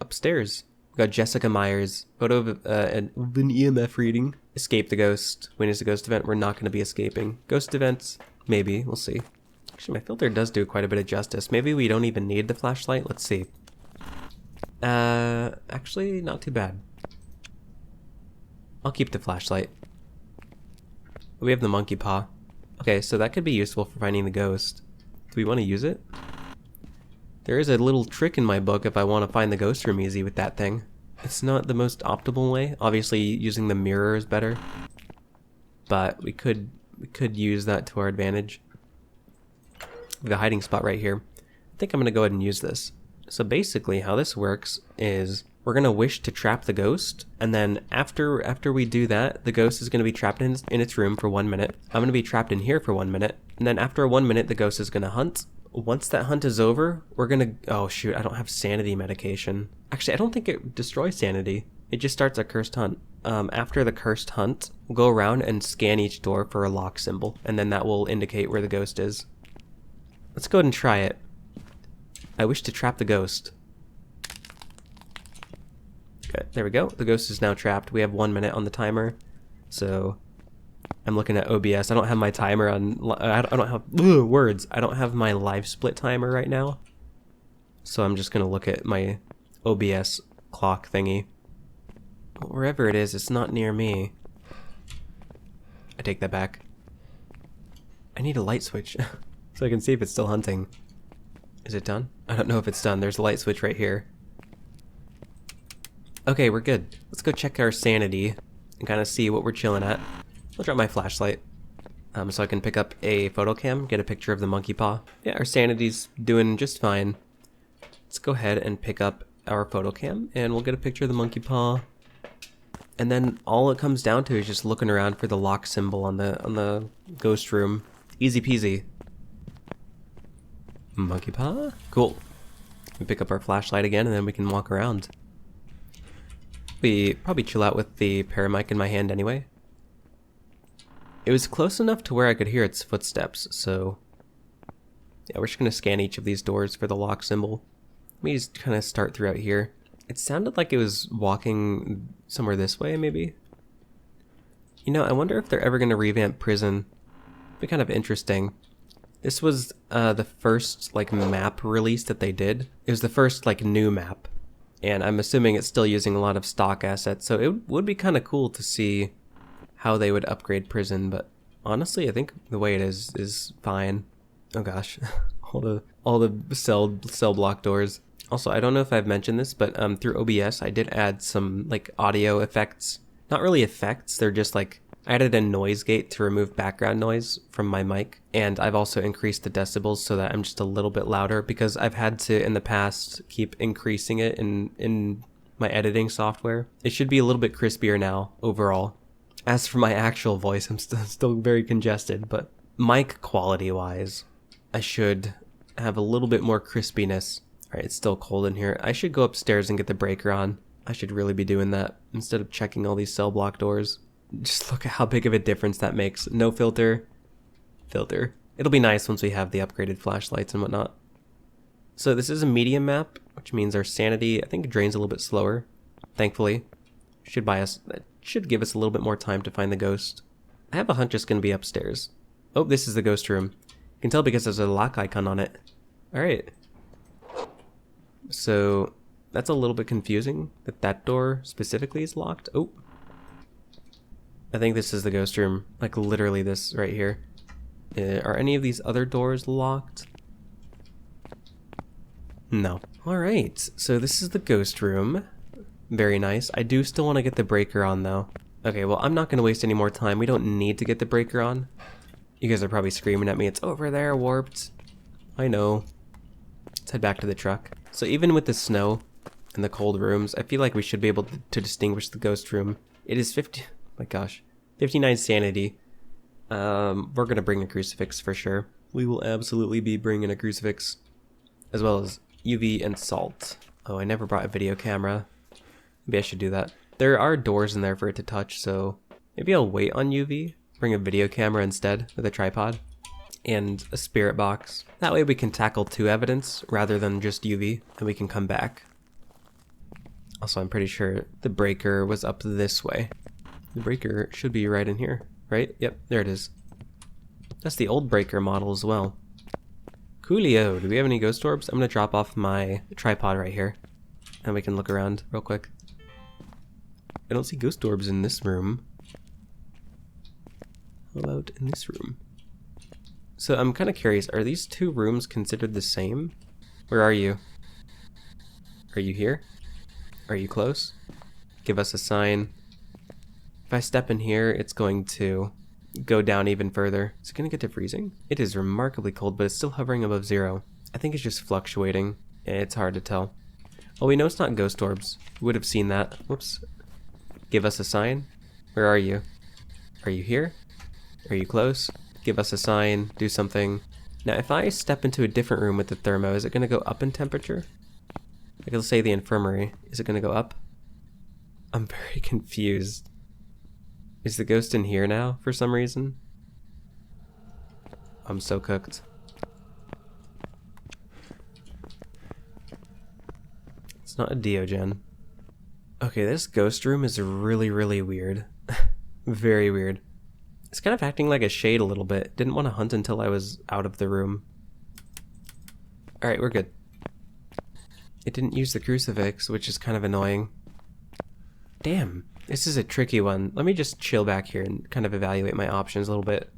upstairs. We got Jessica Myers. Photo of an EMF reading. Escape the ghost. When is the ghost event? We're not going to be escaping. Ghost events, maybe. We'll see. Actually, my filter does do quite a bit of justice. Maybe we don't even need the flashlight. Let's see. Actually, not too bad. I'll keep the flashlight. We have the monkey paw. Okay, so that could be useful for finding the ghost. Do we want to use it? There is a little trick in my book if I want to find the ghost room easy with that thing. It's not the most optimal way. Obviously, using the mirror is better. But we could use that to our advantage. We have a hiding spot right here. I think I'm going to go ahead and use this. So basically how this works is we're going to wish to trap the ghost, and then after we do that, the ghost is going to be trapped in its room for 1 minute. I'm going to be trapped in here for 1 minute, and then after 1 minute the ghost is going to hunt. Once that hunt is over, we're going to... Oh shoot, I don't have sanity medication. Actually, I don't think it destroys sanity. It just starts a cursed hunt. After the cursed hunt, we'll go around and scan each door for a lock symbol, and then that will indicate where the ghost is. Let's go ahead and try it. I wish to trap the ghost. Okay, there we go. The ghost is now trapped. We have 1 minute on the timer. So I'm looking at OBS. I don't have my timer on... I don't have... words. I don't have my live split timer right now. So I'm just going to look at my OBS clock thingy. Wherever it is, it's not near me. I take that back. I need a light switch so I can see if it's still hunting. Is it done? I don't know if it's done. There's a light switch right here. Okay, we're good. Let's go check our sanity and kind of see what we're chilling at. I'll drop my flashlight so I can pick up a photo cam, get a picture of the monkey paw. Yeah, our sanity's doing just fine. Let's go ahead and pick up our photo cam and we'll get a picture of the monkey paw. And then all it comes down to is just looking around for the lock symbol on the ghost room. Easy peasy. Monkey paw? Cool. We pick up our flashlight again and then we can walk around. We probably chill out with the paramic in my hand anyway. It was close enough to where I could hear its footsteps, so... Yeah, we're just going to scan each of these doors for the lock symbol. Let me just kind of start throughout here. It sounded like it was walking somewhere this way, maybe? You know, I wonder if they're ever going to revamp prison. It'd be kind of interesting. This was the first, like, map release that they did. It was the first, like, new map. And I'm assuming it's still using a lot of stock assets, so it would be kind of cool to see how they would upgrade prison, but honestly, I think the way it is fine. Oh gosh, all the cell block doors. Also, I don't know if I've mentioned this, but through OBS, I did add some like audio effects. Not really effects, they're just like, I added a noise gate to remove background noise from my mic, and I've also increased the decibels so that I'm just a little bit louder, because I've had to, in the past, keep increasing it in my editing software. It should be a little bit crispier now, overall. As for my actual voice, I'm still very congested, but mic quality-wise, I should have a little bit more crispiness. Alright, it's still cold in here. I should go upstairs and get the breaker on. I should really be doing that instead of checking all these cell block doors. Just look at how big of a difference that makes. No filter. Filter. It'll be nice once we have the upgraded flashlights and whatnot. So this is a medium map, which means our sanity, I think, drains a little bit slower. Thankfully. That should give us a little bit more time to find the ghost. I have a hunch it's going to be upstairs. Oh, this is the ghost room. You can tell because there's a lock icon on it. Alright. So that's a little bit confusing that that door specifically is locked. Oh. I think this is the ghost room. Like literally this right here. Are any of these other doors locked? No. Alright, so this is the ghost room. Very nice. I do still want to get the breaker on though. Okay, well I'm not going to waste any more time. We don't need to get the breaker on. You guys are probably screaming at me. It's over there, warped. I know. Let's head back to the truck. So even with the snow and the cold rooms, I feel like we should be able to distinguish the ghost room. It is 50... Oh my gosh. 59 sanity. We're going to bring a crucifix for sure. We will absolutely be bringing a crucifix. As well as UV and salt. Oh, I never brought a video camera. Maybe I should do that. There are doors in there for it to touch, so maybe I'll wait on UV. Bring a video camera instead with a tripod. And a spirit box. That way we can tackle 2 evidence rather than just UV, and we can come back. Also, I'm pretty sure the breaker was up this way. The breaker should be right in here, right? Yep, there it is. That's the old breaker model as well. Coolio, do we have any ghost orbs? I'm gonna drop off my tripod right here, and we can look around real quick. I don't see ghost orbs in this room. How about in this room? So I'm kind of curious, are these 2 rooms considered the same? Where are you? Are you here? Are you close? Give us a sign. If I step in here, it's going to go down even further. Is it going to get to freezing? It is remarkably cold, but it's still hovering above 0. I think it's just fluctuating. It's hard to tell. Well, we know it's not ghost orbs. We would have seen that. Whoops. Give us a sign. Where are you? Are you here? Are you close? Give us a sign. Do something. Now, if I step into a different room with the thermo, is it going to go up in temperature? Like, let's say the infirmary. Is it going to go up? I'm very confused. Is the ghost in here now for some reason? I'm so cooked. It's not a Diogen. Okay, this ghost room is really, really weird. Very weird. It's kind of acting like a shade a little bit. Didn't want to hunt until I was out of the room. Alright, we're good. It didn't use the crucifix, which is kind of annoying. Damn, this is a tricky one. Let me just chill back here and kind of evaluate my options a little bit.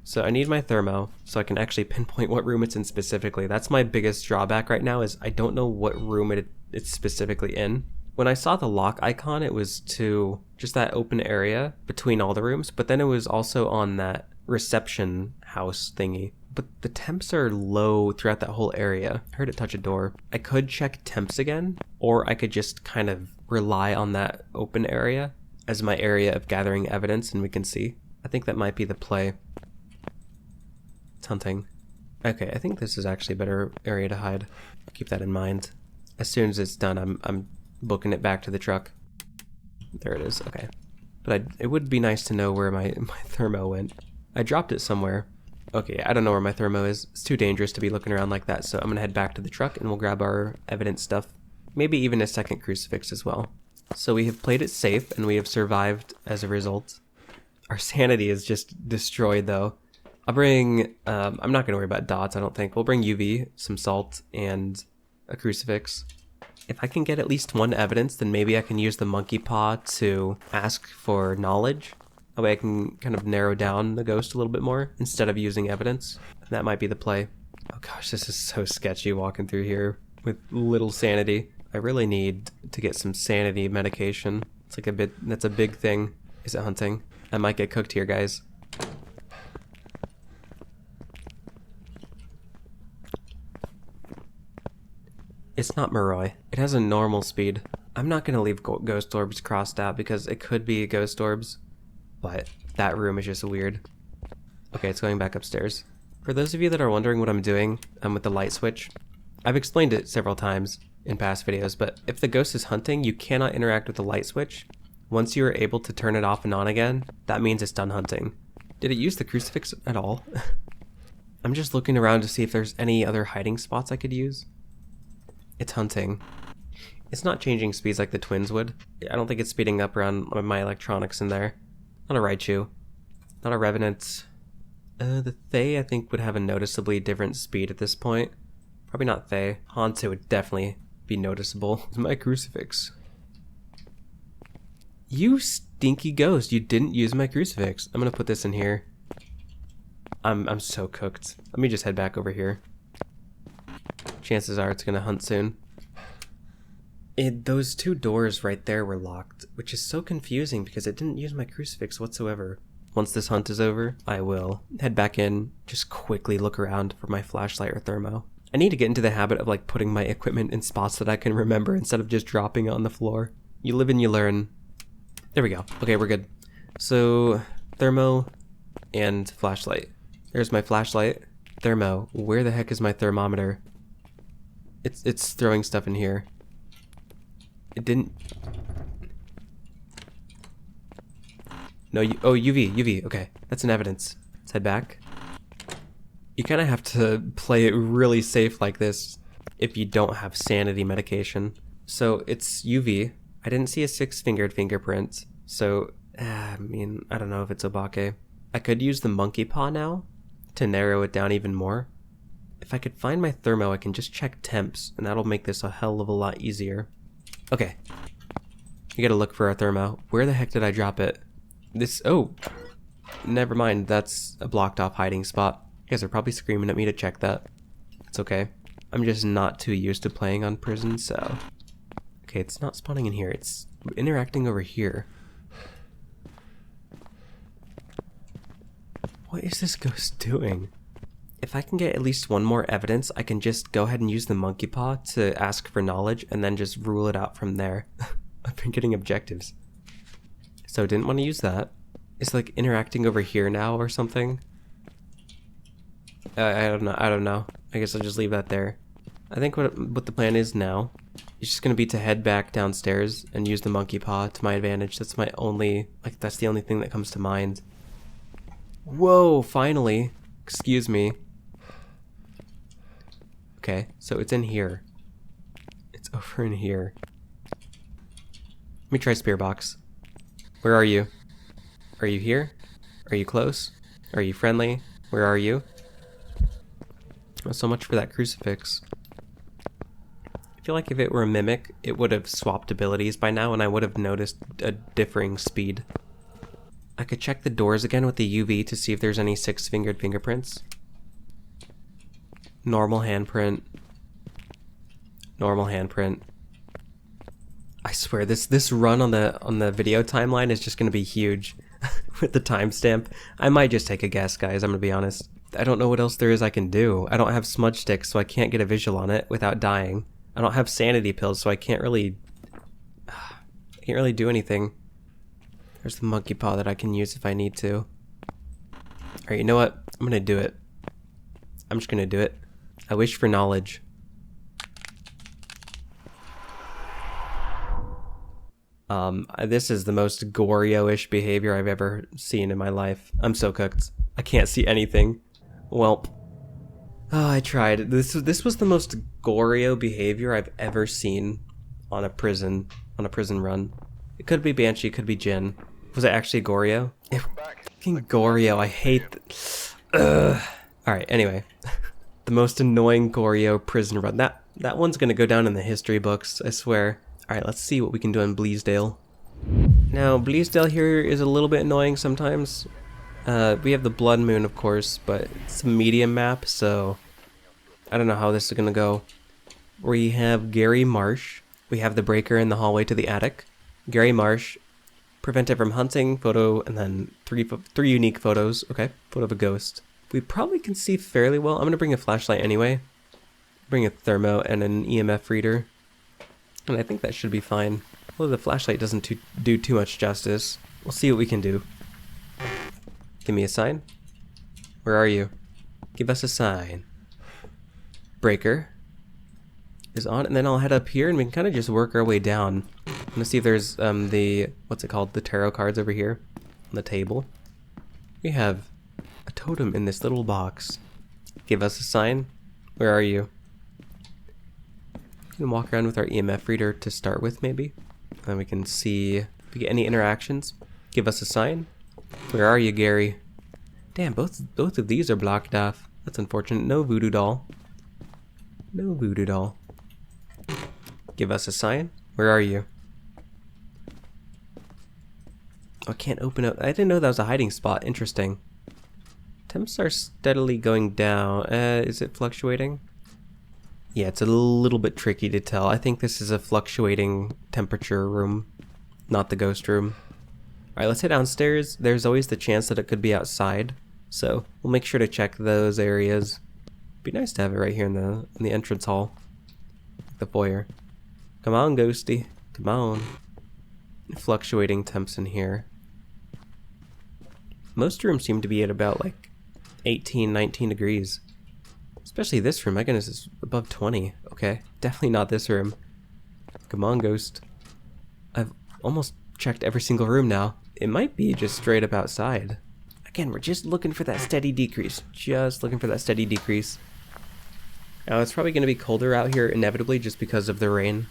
So I need my thermo, so I can actually pinpoint what room it's in specifically. That's my biggest drawback right now, is I don't know what room it's specifically in. When I saw the lock icon, it was to just that open area between all the rooms, but then it was also on that reception house thingy. But the temps are low throughout that whole area. I heard it touch a door. I could check temps again, or I could just kind of rely on that open area as my area of gathering evidence and we can see. I think that might be the play. It's hunting. Okay, I think this is actually a better area to hide. Keep that in mind. As soon as it's done, I'm booking it back to the truck. There it is, okay. But it would be nice to know where my thermo went. I dropped it somewhere. Okay, I don't know where my thermo is. It's too dangerous to be looking around like that, so I'm gonna head back to the truck and we'll grab our evidence stuff. Maybe even a second crucifix as well. So we have played it safe and we have survived as a result. Our sanity is just destroyed though. I'll bring, I'm not gonna worry about dots, I don't think. We'll bring UV, some salt, and a crucifix. If I can get at least one evidence, then maybe I can use the monkey paw to ask for knowledge. That way I can kind of narrow down the ghost a little bit more instead of using evidence. That might be the play. Oh gosh, this is so sketchy walking through here with little sanity. I really need to get some sanity medication. It's like that's a big thing. Is it hunting? I might get cooked here, guys. It's not Moroi. It has a normal speed. I'm not gonna leave ghost orbs crossed out because it could be ghost orbs, but that room is just weird. Okay, it's going back upstairs. For those of you that are wondering what I'm doing with the light switch, I've explained it several times in past videos, but if the ghost is hunting, you cannot interact with the light switch. Once you are able to turn it off and on again, that means it's done hunting. Did it use the crucifix at all? I'm just looking around to see if there's any other hiding spots I could use. It's hunting. It's not changing speeds like the twins would. I don't think it's speeding up around my electronics in there. Not a Raichu. Not a Revenant. The Thay I think would have a noticeably different speed at this point. Probably not Thay. Haunted would definitely be noticeable. It's my crucifix. You stinky ghost, you didn't use my crucifix. I'm gonna put this in here. I'm so cooked. Let me just head back over here. Chances are it's gonna hunt soon. Those two doors right there were locked, which is so confusing because it didn't use my crucifix whatsoever. Once this hunt is over, I will head back in, just quickly look around for my flashlight or thermo. I need to get into the habit of like putting my equipment in spots that I can remember instead of just dropping it on the floor. You live and you learn. There we go. Okay, we're good. So, thermo and flashlight. There's my flashlight. Thermo. Where the heck is my thermometer? It's throwing stuff in here. It didn't... No, oh, UV. Okay, that's an evidence. Let's head back. You kind of have to play it really safe like this if you don't have sanity medication. So it's UV. I didn't see a 6-fingered fingerprint, so I mean, I don't know if it's Obake. I could use the monkey paw now to narrow it down even more. If I could find my thermo, I can just check temps, and that'll make this a hell of a lot easier. Okay, you gotta look for our thermo. Where the heck did I drop it? Oh, never mind, that's a blocked off hiding spot. You guys are probably screaming at me to check that. It's okay. I'm just not too used to playing on prison, so... Okay, it's not spawning in here, it's interacting over here. What is this ghost doing? If I can get at least one more evidence, I can just go ahead and use the monkey paw to ask for knowledge and then just rule it out from there. I've been getting objectives. So didn't want to use that. It's like interacting over here now or something. I don't know. I guess I'll just leave that there. I think what the plan is now is just gonna be to head back downstairs and use the monkey paw to my advantage. That's my only, like, that's the only thing that comes to mind. Whoa, finally. Excuse me. Okay, so it's in here. It's over in here. Let me try Spear Box. Where are you? Are you here? Are you close? Are you friendly? Where are you? Oh, so much for that crucifix. I feel like if it were a mimic, it would have swapped abilities by now and I would have noticed a differing speed. I could check the doors again with the UV to see if there's any 6-fingered fingerprints. Normal handprint. Normal handprint. I swear this run on the video timeline is just gonna be huge with the timestamp. I might just take a guess, guys, I'm gonna be honest. I don't know what else there is I can do. I don't have smudge sticks, so I can't get a visual on it without dying. I don't have sanity pills, so I can't really do anything. There's the monkey paw that I can use if I need to. Alright, you know what? I'm gonna do it. I'm just gonna do it. I wish for knowledge. This is the most Goryo-ish behavior I've ever seen in my life. I'm so cooked. I can't see anything. Welp. Oh, I tried. This was the most Goryo behavior I've ever seen on a prison run. It could be Banshee, it could be Jin. Was it actually Goryo? Fucking Goryo, I hate Alright, anyway. The most annoying Goryo prison run. That one's gonna go down in the history books, I swear. Alright, let's see what we can do in Bleasdale. Now, Bleasdale here is a little bit annoying sometimes. We have the Blood Moon, of course, but it's a medium map, so I don't know how this is going to go. We have Gary Marsh. We have the breaker in the hallway to the attic. Gary Marsh, prevented from hunting, photo, and then three unique photos. Okay, photo of a ghost. We probably can see fairly well. I'm going to bring a flashlight anyway. Bring a thermo and an EMF reader. And I think that should be fine. Although the flashlight doesn't do too much justice. We'll see what we can do. Give me a sign. Where are you? Give us a sign. Breaker is on, and then I'll head up here and we can kind of just work our way down. I'm gonna see if there's what's it called? The tarot cards over here on the table. We have a totem in this little box. Give us a sign. Where are you? We can walk around with our EMF reader to start with, maybe. And we can see if we get any interactions. Give us a sign. Where are you, Gary? Damn, both of these are blocked off. That's unfortunate. No voodoo doll. No voodoo doll. Give us a sign. Where are you? Oh, I can't open up. I didn't know that was a hiding spot. Interesting. Temps are steadily going down. Is it fluctuating? Yeah, it's a little bit tricky to tell. I think this is a fluctuating temperature room, not the ghost room. Alright, let's head downstairs. There's always the chance that it could be outside, so we'll make sure to check those areas. Be nice to have it right here in the entrance hall. The foyer. Come on, ghosty. Come on. Fluctuating temps in here. Most rooms seem to be at about like 18, 19 degrees. Especially this room, my goodness, it's above 20. Okay, definitely not this room. Come on, ghost. I've almost checked every single room now. It might be just straight up outside. Again, we're just looking for that steady decrease. Just looking for that steady decrease. Now, it's probably going to be colder out here inevitably just because of the rain.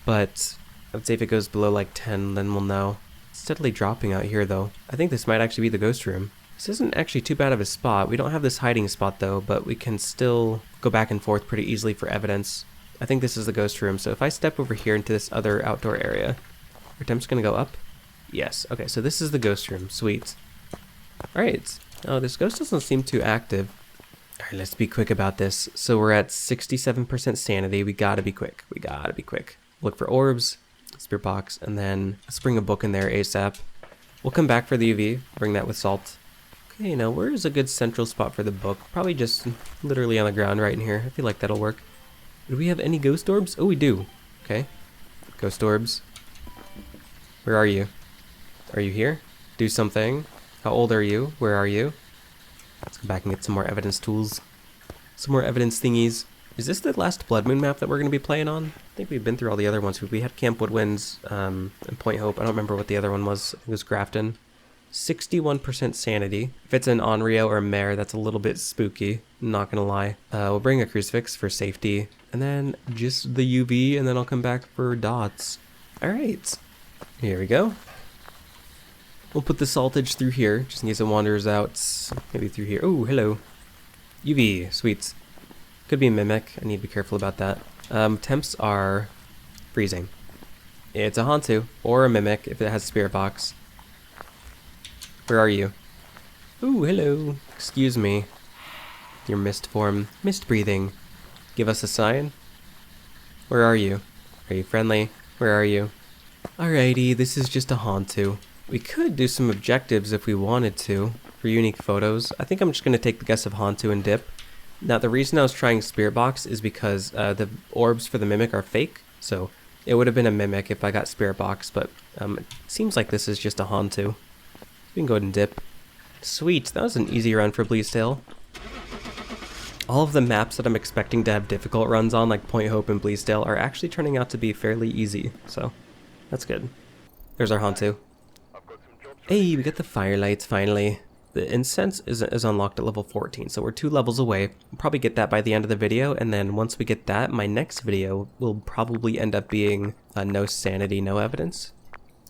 But I would say if it goes below like 10, then we'll know. It's steadily dropping out here, though. I think this might actually be the ghost room. This isn't actually too bad of a spot. We don't have this hiding spot though, but we can still go back and forth pretty easily for evidence. I think this is the ghost room, so if I step over here into this other outdoor area, our temp's gonna go up? Yes, okay, so this is the ghost room, sweet. Alright, oh, this ghost doesn't seem too active. Alright, let's be quick about this. So we're at 67% sanity, we gotta be quick, Look for orbs, spirit box, and then let's bring a book in there ASAP. We'll come back for the UV, bring that with salt. Okay, now where is a good central spot for the book? Probably just literally on the ground right in here. I feel like that'll work. Do we have any ghost orbs? Oh, we do. Okay. Ghost orbs. Where are you? Are you here? Do something. How old are you? Where are you? Let's go back and get some more evidence tools. Some more evidence thingies. Is this the last Blood Moon map that we're going to be playing on? I think we've been through all the other ones. We had Camp Woodwinds and Point Hope. I don't remember what the other one was. It was Grafton. 61% sanity. If it's an Onryo or a Mare, that's a little bit spooky. Not gonna lie. We'll bring a crucifix for safety. And then just the UV, and then I'll come back for dots. Alright. Here we go. We'll put the saltage through here, just in case it wanders out. Maybe through here. Oh, hello. UV. Sweet. Could be a mimic. I need to be careful about that. Temps are freezing. It's a Hantu, or a mimic if it has a spirit box. Where are you? Ooh, hello. Excuse me. Your mist form. Mist breathing. Give us a sign. Where are you? Are you friendly? Where are you? Alrighty, this is just a Hantu. We could do some objectives if we wanted to, for unique photos. I think I'm just going to take the guess of Hantu and dip. Now, the reason I was trying Spirit Box is because the orbs for the Mimic are fake, so it would have been a Mimic if I got Spirit Box, but it seems like this is just a Hantu. We can go ahead and dip. Sweet, that was an easy run for Bleasdale. All of the maps that I'm expecting to have difficult runs on, like Point Hope and Bleasdale, are actually turning out to be fairly easy, so that's good. There's our Hantu. Hey, we got the firelights finally. The incense is unlocked at level 14, so we're 2 levels away. We'll probably get that by the end of the video, and then once we get that, my next video will probably end up being no sanity, no evidence.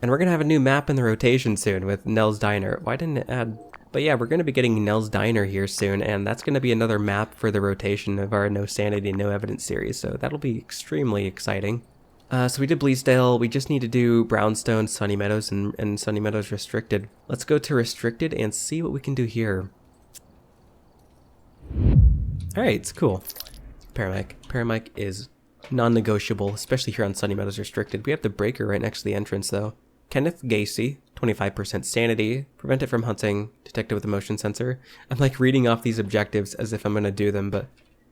And we're going to have a new map in the rotation soon with Nell's Diner. Why didn't it add... But yeah, we're going to be getting Nell's Diner here soon, and that's going to be another map for the rotation of our No Sanity, No Evidence series, so that'll be extremely exciting. So we did Bleasdale. We just need to do Brownstone, Sunny Meadows, and Sunny Meadows Restricted. Let's go to Restricted and see what we can do here. Alright, it's cool. Paramedic. Paramedic is non-negotiable, especially here on Sunny Meadows Restricted. We have the breaker right next to the entrance, though. Kenneth Gacy, 25% sanity, prevent it from hunting, detected with a motion sensor. I'm like reading off these objectives as if I'm going to do them, but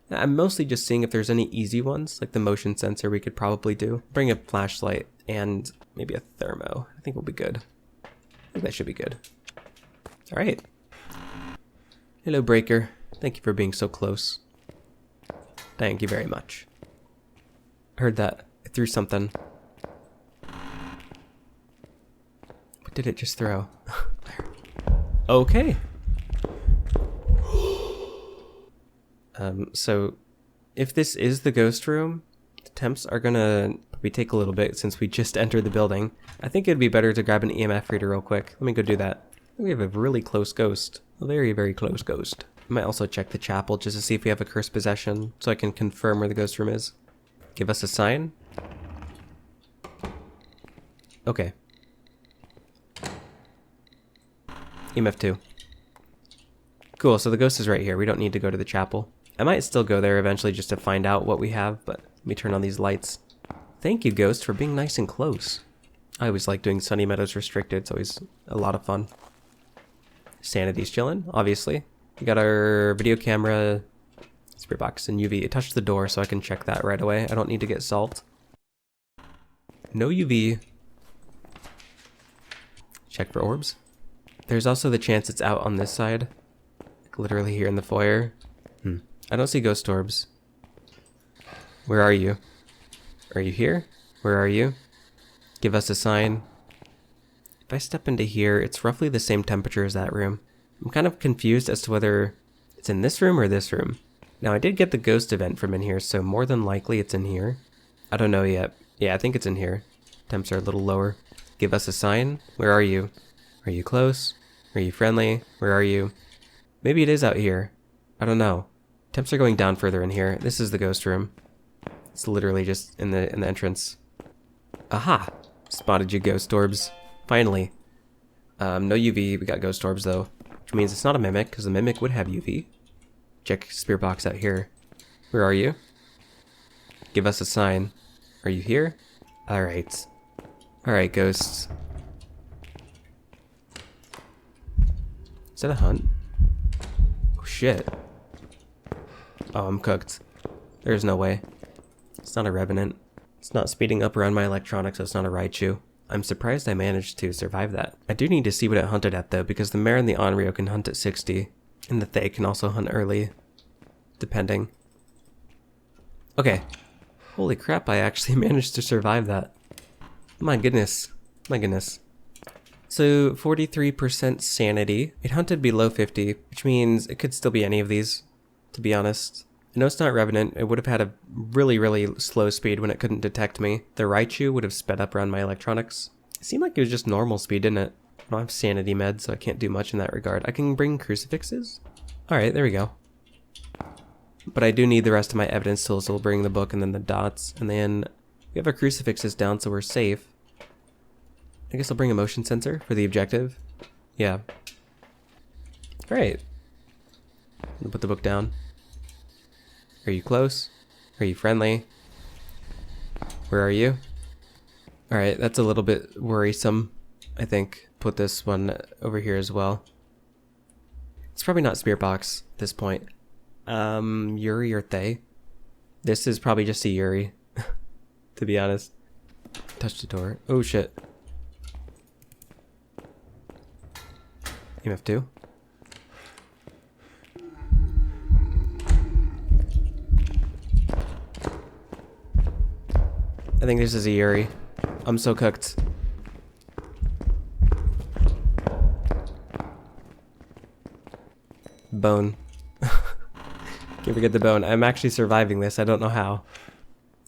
I'm mostly just seeing if there's any easy ones, like the motion sensor we could probably do. Bring a flashlight and maybe a thermo. I think we'll be good. I think that should be good. Alright. Hello, Breaker. Thank you for being so close. Thank you very much. Heard that. I threw something. What did it just throw? Okay. So if this is the ghost room, the temps are gonna probably take a little bit since we just entered the building. I think it'd be better to grab an EMF reader real quick. Let me go do that. We have a really close ghost. A very, very close ghost. I might also check the chapel just to see if we have a cursed possession so I can confirm where the ghost room is. Give us a sign. Okay. EMF 2. Cool, so the ghost is right here. We don't need to go to the chapel. I might still go there eventually just to find out what we have, but let me turn on these lights. Thank you, ghost, for being nice and close. I always like doing Sunny Meadows Restricted. It's always a lot of fun. Sanity's chilling, obviously. We got our video camera, spirit box, and UV. It touched the door, so I can check that right away. I don't need to get salt. No UV. Check for orbs. There's also the chance it's out on this side. Like literally here in the foyer. I don't see ghost orbs. Where are you? Are you here? Where are you? Give us a sign. If I step into here, it's roughly the same temperature as that room. I'm kind of confused as to whether it's in this room or this room. Now, I did get the ghost event from in here, so more than likely it's in here. I don't know yet. Yeah, I think it's in here. Temps are a little lower. Give us a sign. Where are you? Are you close? Are you friendly? Where are you? Maybe it is out here. I don't know. Temps are going down further in here. This is the ghost room. It's literally just in the entrance. Aha! Spotted you, ghost orbs. Finally. No UV. We got ghost orbs though, which means it's not a mimic because the mimic would have UV. Check spirit box out here. Where are you? Give us a sign. Are you here? All right. All right, ghosts. Is that a hunt? Oh shit. Oh, I'm cooked. There's no way. It's not a revenant. It's not speeding up around my electronics, so it's not a Raichu. I'm surprised I managed to survive that. I do need to see what it hunted at though, because the mare and the Onryo can hunt at 60. And the Thay can also hunt early. Depending. Okay. Holy crap, I actually managed to survive that. My goodness. My goodness. So, 43% sanity. It hunted below 50, which means it could still be any of these, to be honest. I know it's not Revenant. It would have had a really, really slow speed when it couldn't detect me. The Raichu would have sped up around my electronics. It seemed like it was just normal speed, didn't it? I don't have sanity meds, so I can't do much in that regard. I can bring crucifixes? Alright, there we go. But I do need the rest of my evidence tools, so we'll bring the book and then the dots. And then we have our crucifixes down, so we're safe. I guess I'll bring a motion sensor for the objective. Yeah. Alright. Put the book down. Are you close? Are you friendly? Where are you? Alright, that's a little bit worrisome, I think. Put this one over here as well. It's probably not spirit box at this point. Yuri or Thay? This is probably just a Yuri, to be honest. Touch the door. Oh shit. EMF 2. I think this is a Yuri. I'm so cooked. Bone. Can't forget the bone. I'm actually surviving this. I don't know how.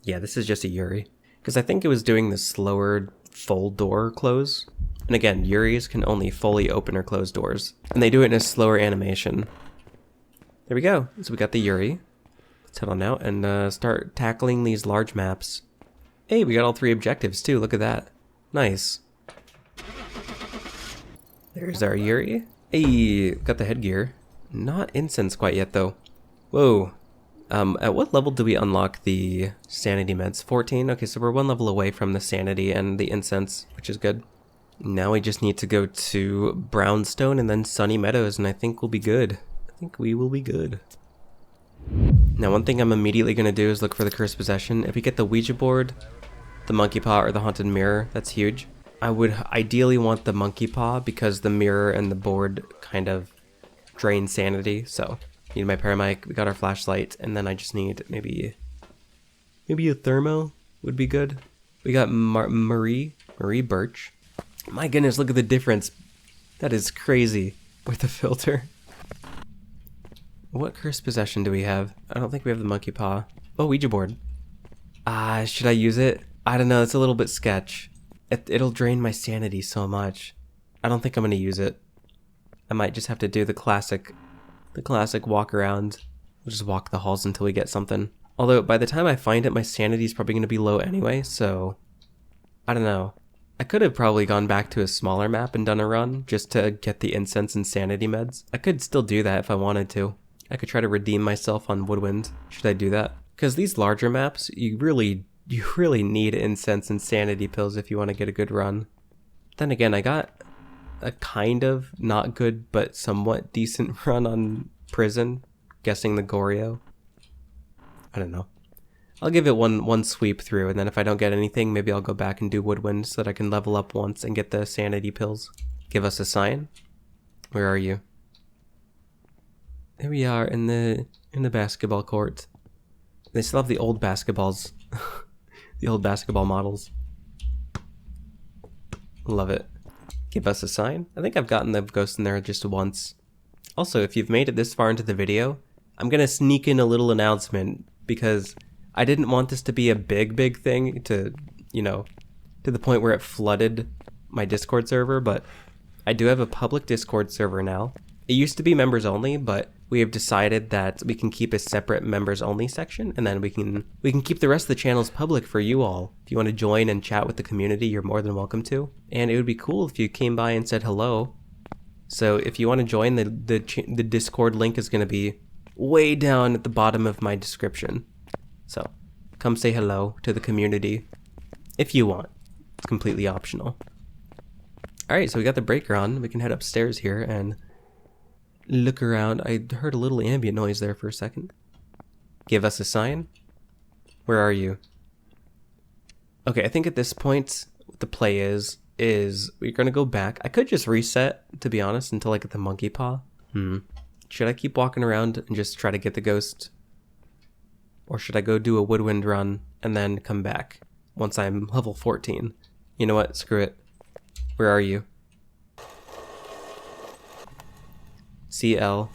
Yeah, this is just a Yuri. Because I think it was doing the slower full door close. And again, Yuris can only fully open or close doors. And they do it in a slower animation. There we go. So we got the Yuri. Let's head on out and start tackling these large maps. Hey, we got all 3 objectives too, look at that. Nice. There's our Yuri. Hey, got the headgear. Not incense quite yet though. Whoa. At what level do we unlock the sanity meds? 14? Okay, so we're 1 level away from the sanity and the incense, which is good. Now we just need to go to Brownstone and then Sunny Meadows, and I think we'll be good. I think we will be good. Now, one thing I'm immediately going to do is look for the cursed possession. If we get the Ouija board, the monkey paw, or the haunted mirror, that's huge. I would ideally want the monkey paw because the mirror and the board kind of drain sanity, so... Need my paramic, we got our flashlight, and then I just need maybe a thermo would be good. We got Marie Birch. My goodness, look at the difference. That is crazy with the filter. What cursed possession do we have? I don't think we have the monkey paw. Oh, Ouija board. Should I use it? I don't know, it's a little bit sketch. It'll drain my sanity so much. I don't think I'm gonna use it. I might just have to do the classic walk around. We'll just walk the halls until we get something. Although, by the time I find it, my sanity's probably going to be low anyway, so... I don't know. I could have probably gone back to a smaller map and done a run, just to get the incense and sanity meds. I could still do that if I wanted to. I could try to redeem myself on Woodwind. Should I do that? Because these larger maps, you really need incense and sanity pills if you want to get a good run. Then again, I got a kind of not good but somewhat decent run on prison, guessing the Goryo. I don't know. I'll give it one sweep through, and then if I don't get anything, maybe I'll go back and do Woodwind so that I can level up once and get the sanity pills. Give us a sign. Where are you? There we are in the basketball court. They still have the old basketballs. The old basketball models. Love it. Give us a sign. I think I've gotten the ghost in there just once. Also, if you've made it this far into the video, I'm gonna sneak in a little announcement because I didn't want this to be a big thing to, you know, to the point where it flooded my Discord server, but I do have a public Discord server now. It used to be members only, but we have decided that we can keep a separate members only section, and then we can keep the rest of the channels public for you all. If you want to join and chat with the community, you're more than welcome to. And it would be cool if you came by and said hello. So if you want to join, the Discord link is going to be way down at the bottom of my description. So come say hello to the community if you want. It's completely optional. Alright, so we got the breaker on. We can head upstairs here and look around. I heard a little ambient noise there for a second. Give us a sign. Where are you? Okay, I think at this point, what the play is we're gonna go back. I could just reset, to be honest, until I get the monkey paw. Should I keep walking around and just try to get the ghost? Or should I go do a Woodwind run and then come back once I'm level 14? You know what? Screw it. Where are you? CLA.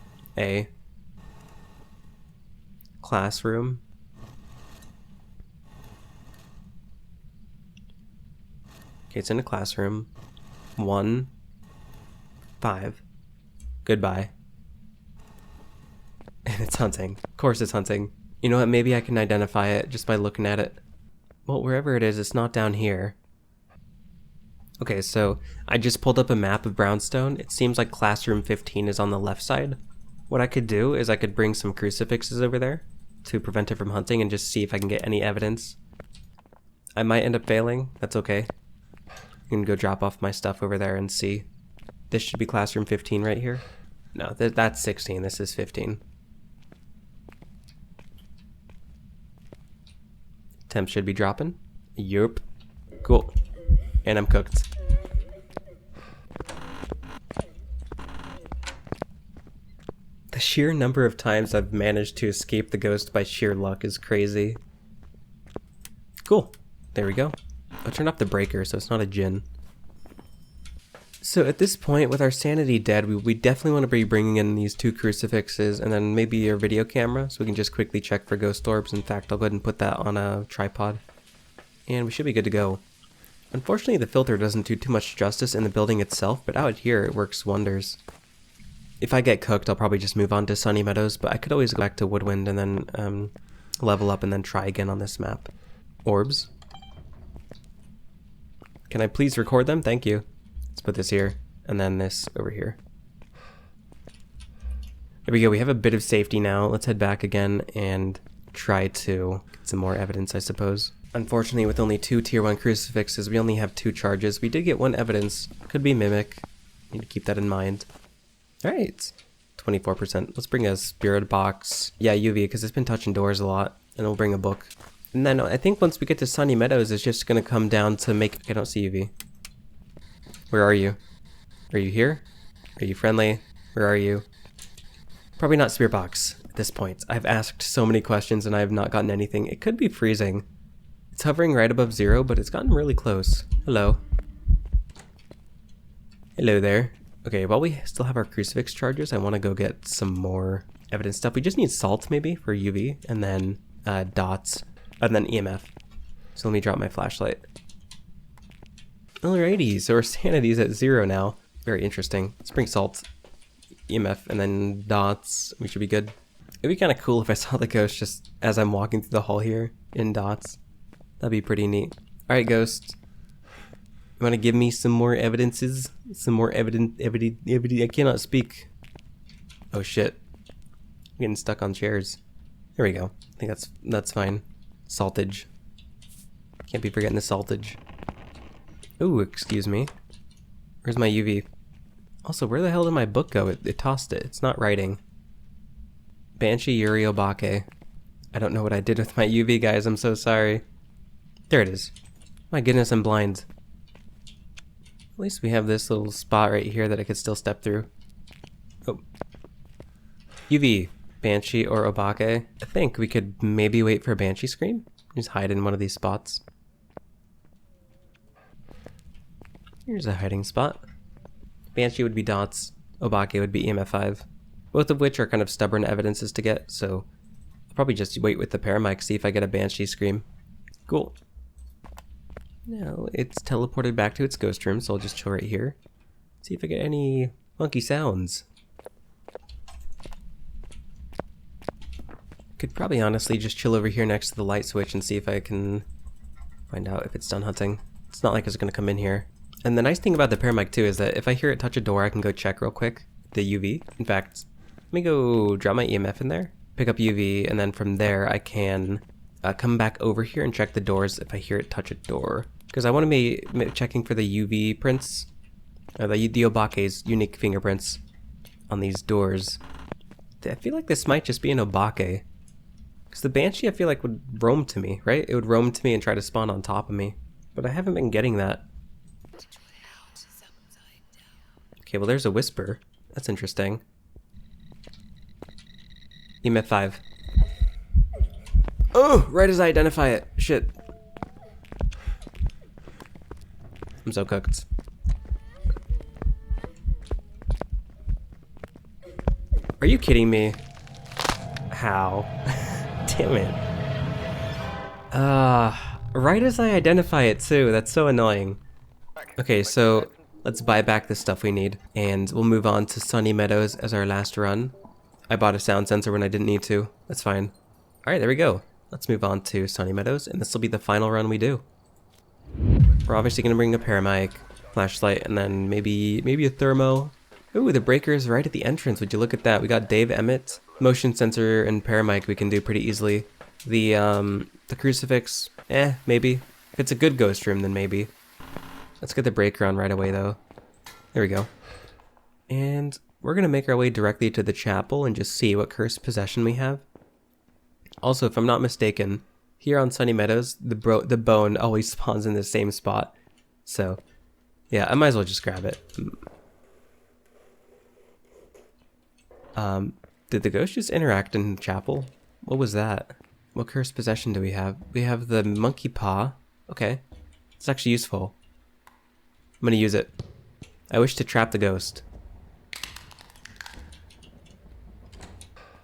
Classroom. Okay, it's in a classroom. 1, 5. Goodbye. And it's hunting. Of course it's hunting. You know what? Maybe I can identify it just by looking at it. Well, wherever it is, it's not down here. Okay, so I just pulled up a map of Brownstone. It seems like classroom 15 is on the left side. What I could do is I could bring some crucifixes over there to prevent it from hunting and just see if I can get any evidence. I might end up failing. That's okay. I can go drop off my stuff over there and see. This should be classroom 15 right here. No, that's 16. This is 15. Temp should be dropping. Yup. Cool. And I'm cooked. The sheer number of times I've managed to escape the ghost by sheer luck is crazy. Cool. There we go. I'll turn off the breaker so it's not a djinn. So at this point, with our sanity dead, we definitely want to be bringing in these 2 crucifixes and then maybe your video camera so we can just quickly check for ghost orbs. In fact, I'll go ahead and put that on a tripod. And we should be good to go. Unfortunately, the filter doesn't do too much justice in the building itself, but out here it works wonders. If I get cooked, I'll probably just move on to Sunny Meadows, but I could always go back to Woodwind and then level up and then try again on this map. Orbs. Can I please record them? Thank you. Let's put this here, and then this over here. There we go, we have a bit of safety now. Let's head back again and try to get some more evidence, I suppose. Unfortunately, with only 2 tier 1 crucifixes, we only have 2 charges. We did get 1 evidence. Could be Mimic. Need to keep that in mind. Alright. 24%. Let's bring a spirit box. Yeah, UV, because it's been touching doors a lot. And we'll bring a book. And then I think once we get to Sunny Meadows, it's just going to come down to make... Okay, I don't see UV. Where are you? Are you here? Are you friendly? Where are you? Probably not spirit box at this point. I've asked so many questions and I have not gotten anything. It could be freezing. It's hovering right above 0, but it's gotten really close. Hello. Hello there. Okay, while we still have our crucifix charges, I want to go get some more evidence stuff. We just need salt maybe for UV, and then dots, and then EMF. So let me drop my flashlight. Alrighty, so our sanity's at 0 now. Very interesting. Let's bring salt, EMF, and then dots. We should be good. It'd be kind of cool if I saw the ghost just as I'm walking through the hall here in dots. That'd be pretty neat. Alright, ghost. You want to give me some more evidences? Some more evidence. I cannot speak. Oh shit. I'm getting stuck on chairs. There we go. I think that's fine. Saltage. Can't be forgetting the saltage. Ooh, excuse me. Where's my UV? Also, where the hell did my book go? It tossed it. It's not writing. Banshee Yuri Obake. I don't know what I did with my UV, guys. I'm so sorry. There it is. My goodness, I'm blind. At least we have this little spot right here that I could still step through. Oh. UV, Banshee or Obake. I think we could maybe wait for a Banshee scream. Just hide in one of these spots. Here's a hiding spot. Banshee would be dots. Obake would be EMF 5. Both of which are kind of stubborn evidences to get, so I'll probably just wait with the paramic, see if I get a Banshee scream. Cool. Now it's teleported back to its ghost room, so I'll just chill right here. See if I get any funky sounds. Could probably honestly just chill over here next to the light switch and see if I can find out if it's done hunting. It's not like it's gonna come in here. And the nice thing about the paramic too is that if I hear it touch a door, I can go check real quick the UV. In fact, let me go drop my EMF in there, pick up UV, and then from there I can come back over here and check the doors if I hear it touch a door. Because I want to be checking for the UV prints, or the Obake's unique fingerprints on these doors. I feel like this might just be an Obake. Because the Banshee I feel like would roam to me, right? It would roam to me and try to spawn on top of me. But I haven't been getting that. Okay, well there's a whisper. That's interesting. EMF 5. Oh, right as I identify it. Shit. I'm so cooked. Are you kidding me? How? Damn it. Right as I identify it too. That's so annoying. Okay, so let's buy back the stuff we need, and we'll move on to Sunny Meadows as our last run. I bought a sound sensor when I didn't need to. That's fine. Alright, there we go. Let's move on to Sunny Meadows, and this will be the final run we do. We're obviously going to bring a paramic, flashlight, and then maybe a thermo. Ooh, the breaker is right at the entrance. Would you look at that? We got Dave Emmett. Motion sensor and paramic we can do pretty easily. The crucifix, maybe. If it's a good ghost room, then maybe. Let's get the breaker on right away, though. There we go. And we're going to make our way directly to the chapel and just see what cursed possession we have. Also, if I'm not mistaken, here on Sunny Meadows, the bone always spawns in the same spot. So, yeah, I might as well just grab it. Did the ghost just interact in the chapel? What was that? What cursed possession do we have? We have the monkey paw. Okay. It's actually useful. I'm gonna use it. I wish to trap the ghost.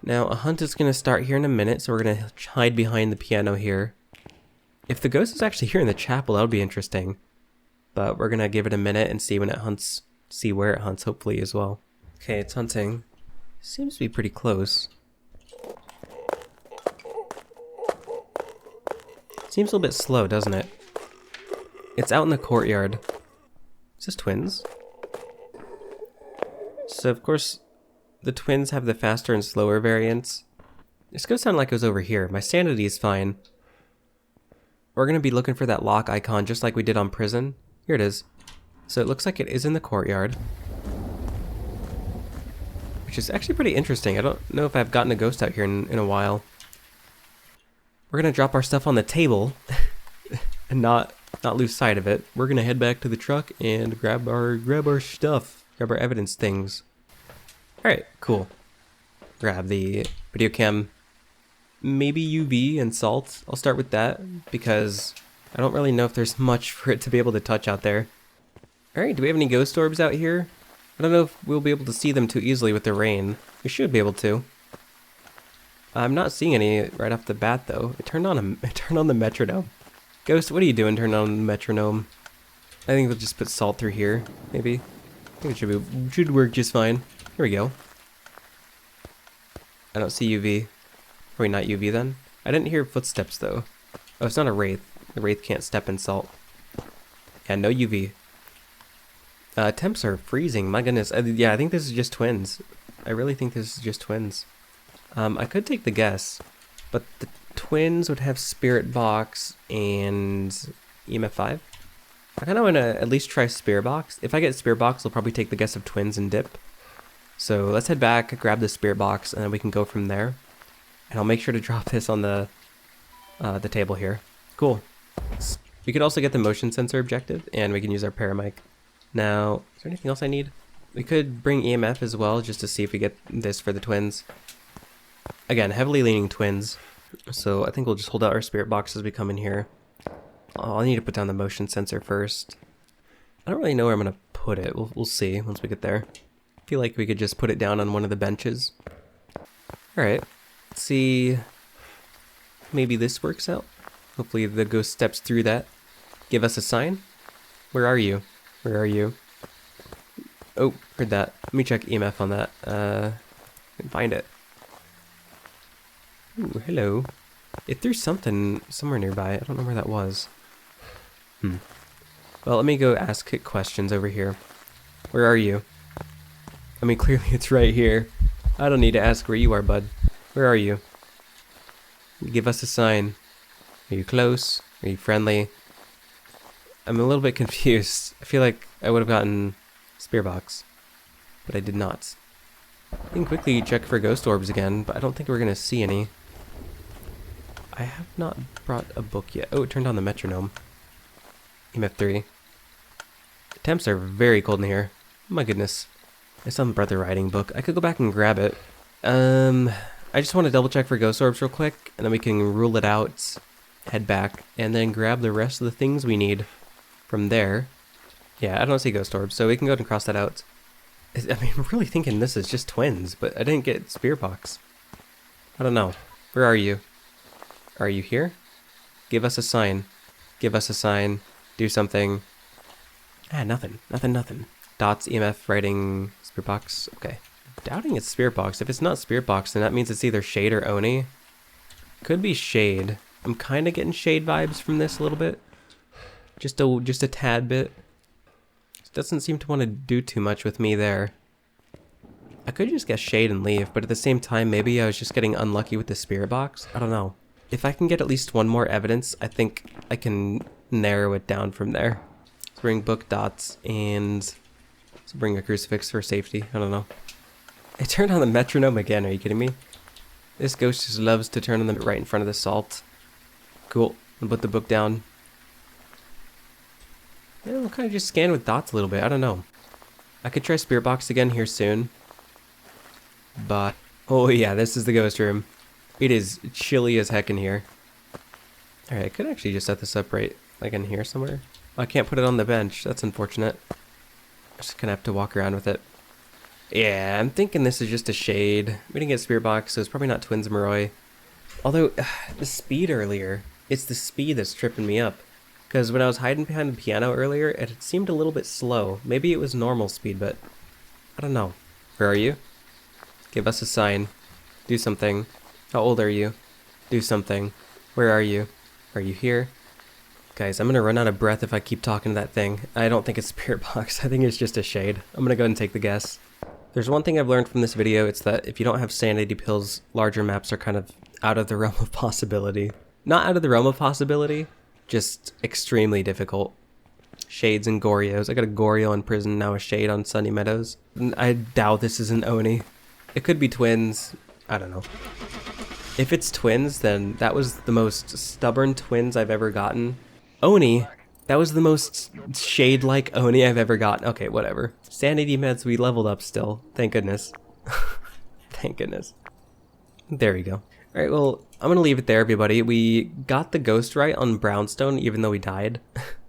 Now, a hunt is gonna start here in a minute, so we're gonna hide behind the piano here. If the ghost is actually here in the chapel, that would be interesting. But we're gonna give it a minute and see when it hunts, see where it hunts, hopefully, as well. Okay, it's hunting. Seems to be pretty close. Seems a little bit slow, doesn't it? It's out in the courtyard. Is this twins? So of course, the twins have the faster and slower variants. This ghost sounded like it was over here. My sanity is fine. We're gonna be looking for that lock icon just like we did on prison. Here it is. So it looks like it is in the courtyard. Which is actually pretty interesting. I don't know if I've gotten a ghost out here in a while. We're gonna drop our stuff on the table and not lose sight of it. We're gonna head back to the truck and grab our stuff, grab our evidence things. All right, cool. Grab the video cam, maybe UV and salt. I'll start with that because I don't really know if there's much for it to be able to touch out there. All right, do we have any ghost orbs out here? I don't know if we'll be able to see them too easily with the rain. We should be able to. I'm not seeing any right off the bat though. It turned on the metronome. Ghost, what are you doing? Turn on the metronome. I think we'll just put salt through here, maybe. I think it should work just fine. Here we go. I don't see UV. Probably not UV then. I didn't hear footsteps though. Oh, it's not a wraith. The wraith can't step in salt. Yeah, no UV. Temps are freezing. My goodness. Yeah, I think this is just twins. I really think this is just twins. I could take the guess, but the twins would have Spirit Box and EMF 5. I kind of want to at least try Spirit Box. If I get Spirit Box, I'll probably take the guess of twins and dip. So let's head back, grab the Spirit Box, and then we can go from there. And I'll make sure to drop this on the table here. Cool. We could also get the motion sensor objective, and we can use our paramic. Now, is there anything else I need? We could bring EMF as well, just to see if we get this for the twins. Again, heavily leaning twins. So I think we'll just hold out our Spirit Box as we come in here. Oh, I need to put down the motion sensor first. I don't really know where I'm going to put it. We'll see once we get there. I feel like we could just put it down on one of the benches. Alright, let's see. Maybe this works out. Hopefully the ghost steps through that. Give us a sign. Where are you? Where are you? Oh, heard that. Let me check EMF on that. Can find it. Ooh, hello. It threw something somewhere nearby. I don't know where that was. Well, let me go ask it questions over here. Where are you? I mean, clearly it's right here. I don't need to ask where you are, bud. Where are you? Give us a sign. Are you close? Are you friendly? I'm a little bit confused. I feel like I would have gotten Spirit Box, but I did not. I can quickly check for ghost orbs again, but I don't think we're going to see any. I have not brought a book yet. Oh, it turned on the metronome. EMF 3. The temps are very cold in here. Oh my goodness. There's some brother writing book. I could go back and grab it. I just want to double check for ghost orbs real quick, and then we can rule it out, head back, and then grab the rest of the things we need from there. Yeah, I don't see ghost orbs, so we can go ahead and cross that out. I mean, I'm really thinking this is just twins, but I didn't get Spirit Box. I don't know. Where are you? Are you here? Give us a sign. Give us a sign. Do something. Ah, nothing. Nothing. Dots, EMF, writing, Spirit Box. Okay. Doubting it's Spirit Box. If it's not Spirit Box, then that means it's either Shade or Oni. Could be Shade. I'm kind of getting Shade vibes from this a little bit. Just a tad bit. Doesn't seem to want to do too much with me there. I could just guess Shade and leave, but at the same time, maybe I was just getting unlucky with the Spirit Box. I don't know. If I can get at least one more evidence, I think I can narrow it down from there. Let's bring book, dots, and let's bring a crucifix for safety. I don't know. It turned on the metronome again. Are you kidding me? This ghost just loves to turn on them right in front of the salt. Cool. I'll put the book down. Yeah, we'll kind of just scan with dots a little bit. I don't know. I could try Spirit Box again here soon. But, oh yeah, this is the ghost room. It is chilly as heck in here. Alright, I could actually just set this up right, like in here somewhere. Oh, I can't put it on the bench. That's unfortunate. I'm just gonna have to walk around with it. Yeah, I'm thinking this is just a Shade. We didn't get Spirit Box, so it's probably not Twins Moroi. Although, the speed earlier, it's the speed that's tripping me up. Because when I was hiding behind the piano earlier, it seemed a little bit slow. Maybe it was normal speed, but I don't know. Where are you? Give us a sign. Do something. How old are you? Do something. Where are you? Are you here? Guys, I'm gonna run out of breath if I keep talking to that thing. I don't think it's a spirit box. I think it's just a shade. I'm gonna go ahead and take the guess. There's one thing I've learned from this video. It's that if you don't have sanity pills, larger maps are kind of out of the realm of possibility. Not out of the realm of possibility, just extremely difficult. Shades and Gorios. I got a Goryo in prison, now a Shade on Sunny Meadows. I doubt this is an Oni. It could be twins. I don't know. If it's twins, then that was the most stubborn twins I've ever gotten. Oni, that was the most Shade-like Oni I've ever gotten. Okay, whatever. Sanity meds, we leveled up still. Thank goodness. Thank goodness. There we go. Alright, well, I'm gonna leave it there, everybody. We got the ghost right on Brownstone, even though we died.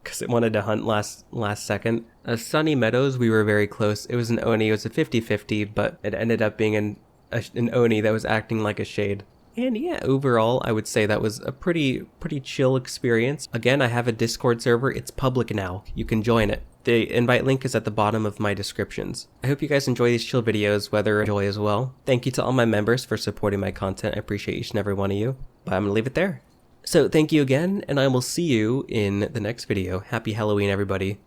Because it wanted to hunt last second. Sunny Meadows, we were very close. It was an Oni, it was a 50-50, but it ended up being an Oni that was acting like a Shade. And yeah, overall, I would say that was a pretty chill experience. Again, I have a Discord server. It's public now. You can join it. The invite link is at the bottom of my descriptions. I hope you guys enjoy these chill videos, whether you enjoy as well. Thank you to all my members for supporting my content. I appreciate each and every one of you. But I'm gonna leave it there. So thank you again, and I will see you in the next video. Happy Halloween, everybody.